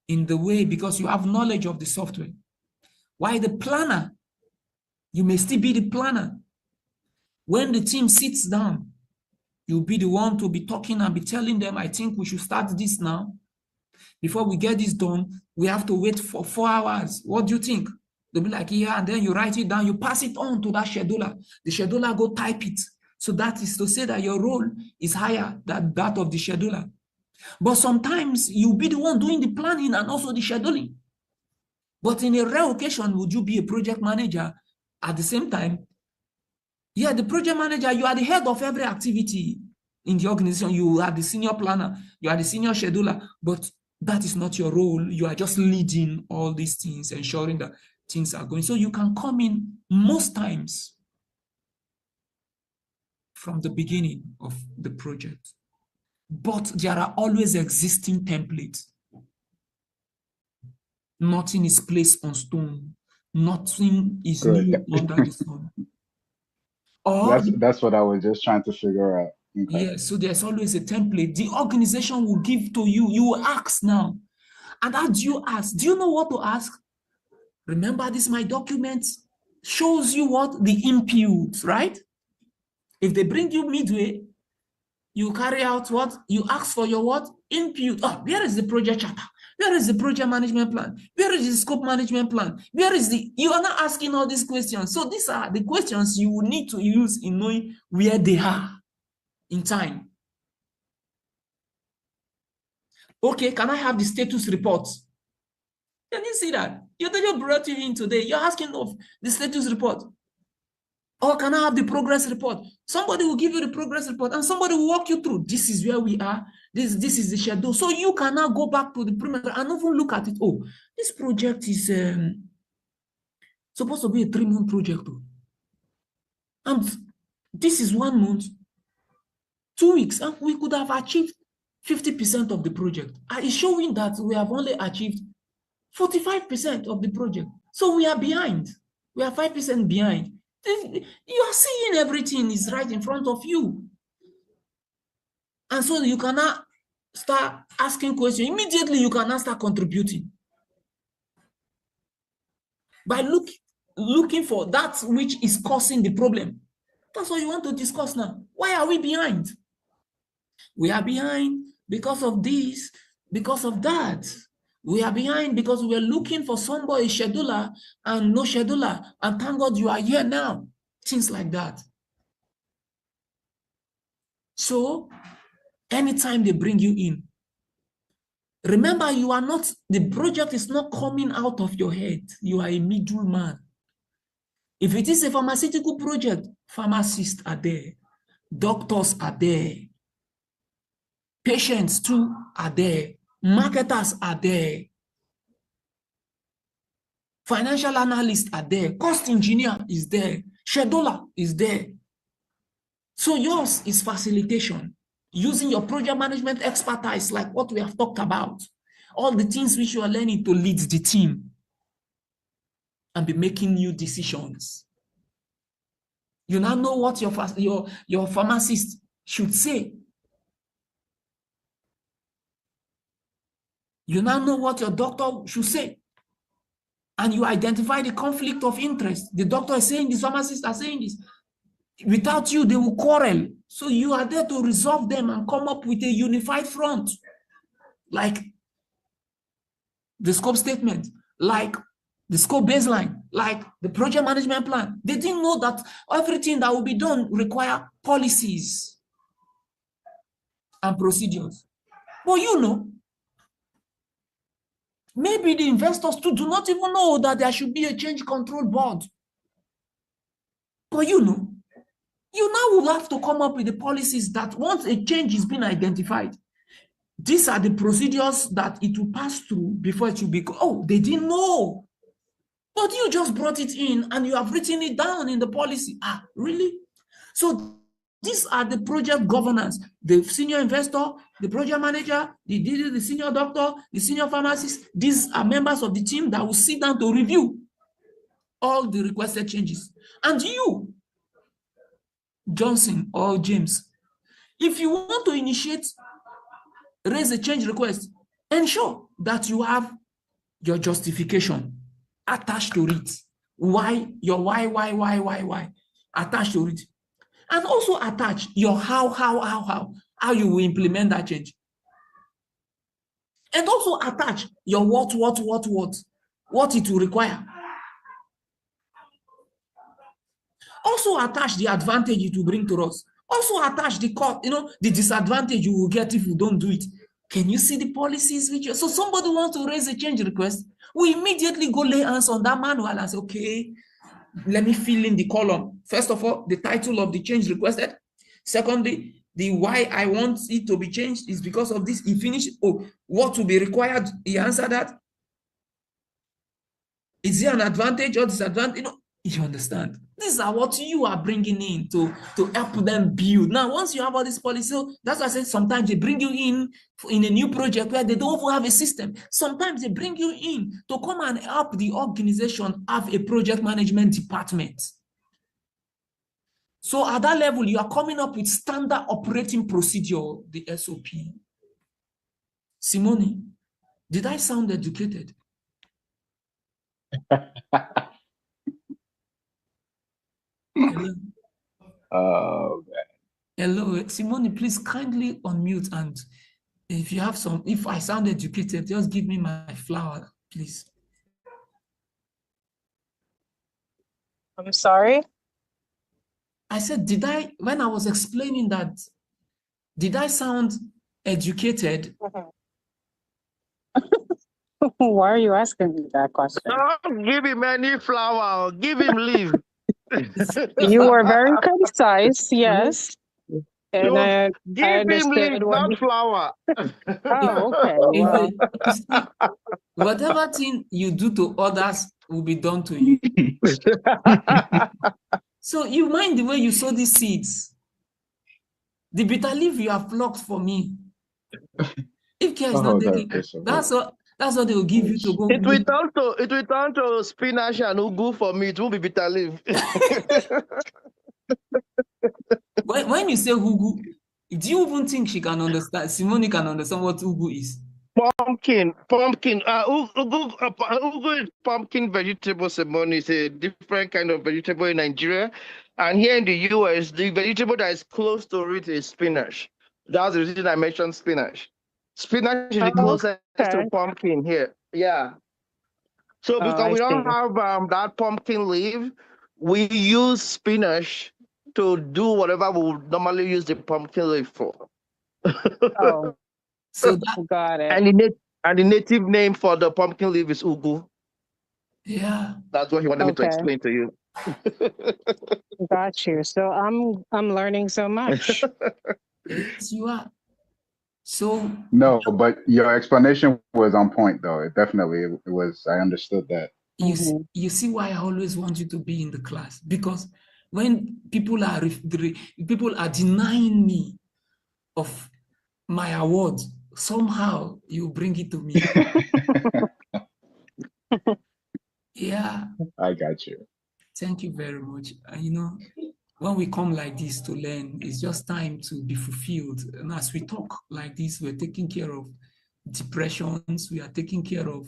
Speaker 3: in the way because you have knowledge of the software. Why the planner? You may still be the planner. When the team sits down, you'll be the one to be talking and be telling them, I think we should start this now. Before we get this done, we have to wait for 4 hours. What do you think? They'll be like, yeah, and then you write it down, you pass it on to that scheduler. The scheduler go type it. So that is to say that your role is higher than that of the scheduler. But sometimes you'll be the one doing the planning and also the scheduling. But in a rare occasion, would you be a project manager at the same time? Yeah, the project manager, you are the head of every activity in the organization. You are the senior planner, you are the senior scheduler, but that is not your role. You are just leading all these things, ensuring that things are going. So you can come in most times from the beginning of the project, but there are always existing templates. Nothing is placed on stone. Nothing is
Speaker 2: Good.
Speaker 3: new under the sun. Or,
Speaker 2: That's what I was just trying to figure out. Okay.
Speaker 3: yeah, so there's always a template. The organization will give to you. You will ask now. And as you ask, do you know what to ask? Remember, this my document shows you what the inputs, right? If they bring you midway, you carry out what? You ask for your what? Input. Oh, where is the project charter? Where is the project management plan? Where is the scope management plan? Where is the, you are not asking all these questions. So these are the questions you will need to use in knowing where they are in time. Okay, can I have the status report? Can you see that? Your teacher brought you in today. You're asking of the status report. Or can I have the progress report? Somebody will give you the progress report and somebody will walk you through. This is where we are. This is the schedule. So you can now go back to the perimeter and even look at it. Oh, this project is supposed to be a 3-month project. And this is 1 month, 2 weeks, and we could have achieved 50% of the project. It's showing that we have only achieved 45% of the project. So we are behind. We are 5% behind. You are seeing everything is right in front of you. And so you cannot start asking questions. Immediately you cannot start contributing. By looking for that which is causing the problem. That's what you want to discuss now. Why are we behind? We are behind because of this, because of that. We are behind because we are looking for somebody, scheduler, and no scheduler. And thank God you are here now. Things like that. So, anytime they bring you in, remember you are not, the project is not coming out of your head. You are a middleman. If it is a pharmaceutical project, pharmacists are there. Doctors are there. Patients too are there. Marketers are there. Financial analysts are there. Cost engineer is there. Scheduler is there. So yours is facilitation. Using your project management expertise like what we have talked about. All the things which you are learning to lead the team and be making new decisions. You now know what your pharmacist should say. You now know what your doctor should say. And you identify the conflict of interest. The doctor is saying this, pharmacists are saying this. Without you, they will quarrel. So you are there to resolve them and come up with a unified front. Like the scope statement, like the scope baseline, like the project management plan. They didn't know that everything that will be done require policies and procedures. But you know, maybe the investors too do not even know that there should be a change control board. But you know, you now will have to come up with the policies that once a change is being identified, these are the procedures that it will pass through before it will be, oh, they didn't know. But you just brought it in and you have written it down in the policy. Ah, really? So these are the project governance. The senior investor, the project manager, the senior doctor, the senior pharmacist. These are members of the team that will sit down to review all the requested changes. And you, Johnson or James, if you want to initiate, raise a change request, ensure that you have your justification attached to it. Why, your why, attached to it. And also attach your how you will implement that change. And also attach your what it will require. Also attach the advantage it will bring to us. Also attach the cost, the disadvantage you will get if you don't do it. Can you see the policies which so somebody wants to raise a change request? We immediately go lay hands on that manual and say, okay, let me fill in the column. First of all, the title of the change requested. Secondly, the why I want it to be changed is because of this. He finished. Oh, what will be required? He answered that. Is there an advantage or disadvantage? You understand? These are what you are bringing in to help them build. Now, once you have all this policy, so that's why I said sometimes they bring you in a new project where they don't even have a system. Sometimes they bring you in to come and help the organization have a project management department. So at that level, you are coming up with standard operating procedure, the SOP. Simone, did I sound educated? Hello.
Speaker 2: Oh,
Speaker 3: Hello, Simone, please kindly unmute, and if you have if I sound educated, just give me my flower, please.
Speaker 6: I'm sorry?
Speaker 3: I said, when I was explaining that, did I sound educated?
Speaker 6: Why are you asking me that question?
Speaker 5: Don't give him any flower. Give him leave.
Speaker 6: You were very concise, yes. And
Speaker 5: You
Speaker 6: I
Speaker 5: give him leaf,
Speaker 6: understood what
Speaker 5: not
Speaker 6: you,
Speaker 5: flower.
Speaker 6: oh, okay.
Speaker 1: If
Speaker 6: Well,
Speaker 1: you see, whatever thing you do to others will be done to you. So you mind the way you sow these seeds. The bitter leaf you have plucked for me. If care is not
Speaker 2: Oh,
Speaker 1: taken,
Speaker 2: that's so
Speaker 1: that's what they will give you to go
Speaker 5: It will
Speaker 1: make.
Speaker 5: turn to spinach and ugu for me. It won't be bitter leaf.
Speaker 1: When you say ugu, do you even think she can understand? Simone can understand what ugu is?
Speaker 5: Pumpkin. Ugu is pumpkin vegetable. Simone is a different kind of vegetable in Nigeria, and here in the US, the vegetable that is close to it is spinach. That's the reason I mentioned spinach. Spinach is the closest
Speaker 6: okay.
Speaker 5: to pumpkin here. Yeah. So
Speaker 6: Oh,
Speaker 5: because
Speaker 6: I
Speaker 5: we don't
Speaker 6: see.
Speaker 5: have that pumpkin leaf, we use spinach to do whatever we would normally use the pumpkin leaf for.
Speaker 6: Oh,
Speaker 1: So that,
Speaker 6: got it.
Speaker 5: And the native name for the pumpkin leaf is ugu.
Speaker 1: yeah,
Speaker 5: That's what he wanted me to
Speaker 6: Okay,
Speaker 5: explain to you.
Speaker 6: got you. So I'm learning so much.
Speaker 1: yes, you are. So
Speaker 2: no, but your explanation was on point, though. It definitely it was. I understood that.
Speaker 1: you see why I always want you to be in the class, because when people are denying me of my award, somehow you bring it to me. Yeah,
Speaker 2: I got you.
Speaker 1: thank you very much. You know, when we come like this to learn, it's just time to be fulfilled. And as we talk like this, we're taking care of depressions, we are taking care of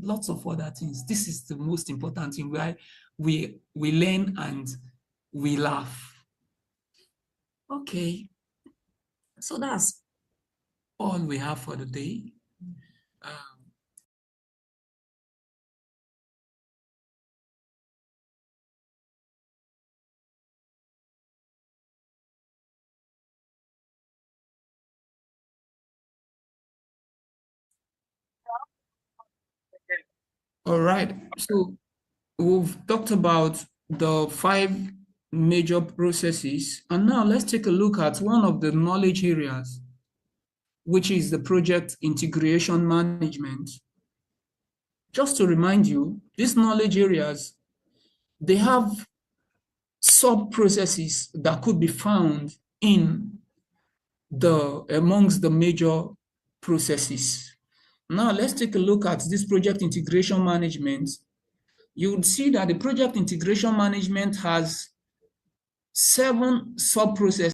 Speaker 1: lots of other things. This is the most important thing, why we learn and we laugh. Okay, so that's all we have for the day. All right, so we've talked about the 5 major processes, and now let's take a look at one of the knowledge areas, which is the project integration management. Just to remind you, these knowledge areas, they have sub-processes that could be found in amongst the major processes. Now let's take a look at this project integration management. You would see that the project integration management has 7 sub-processes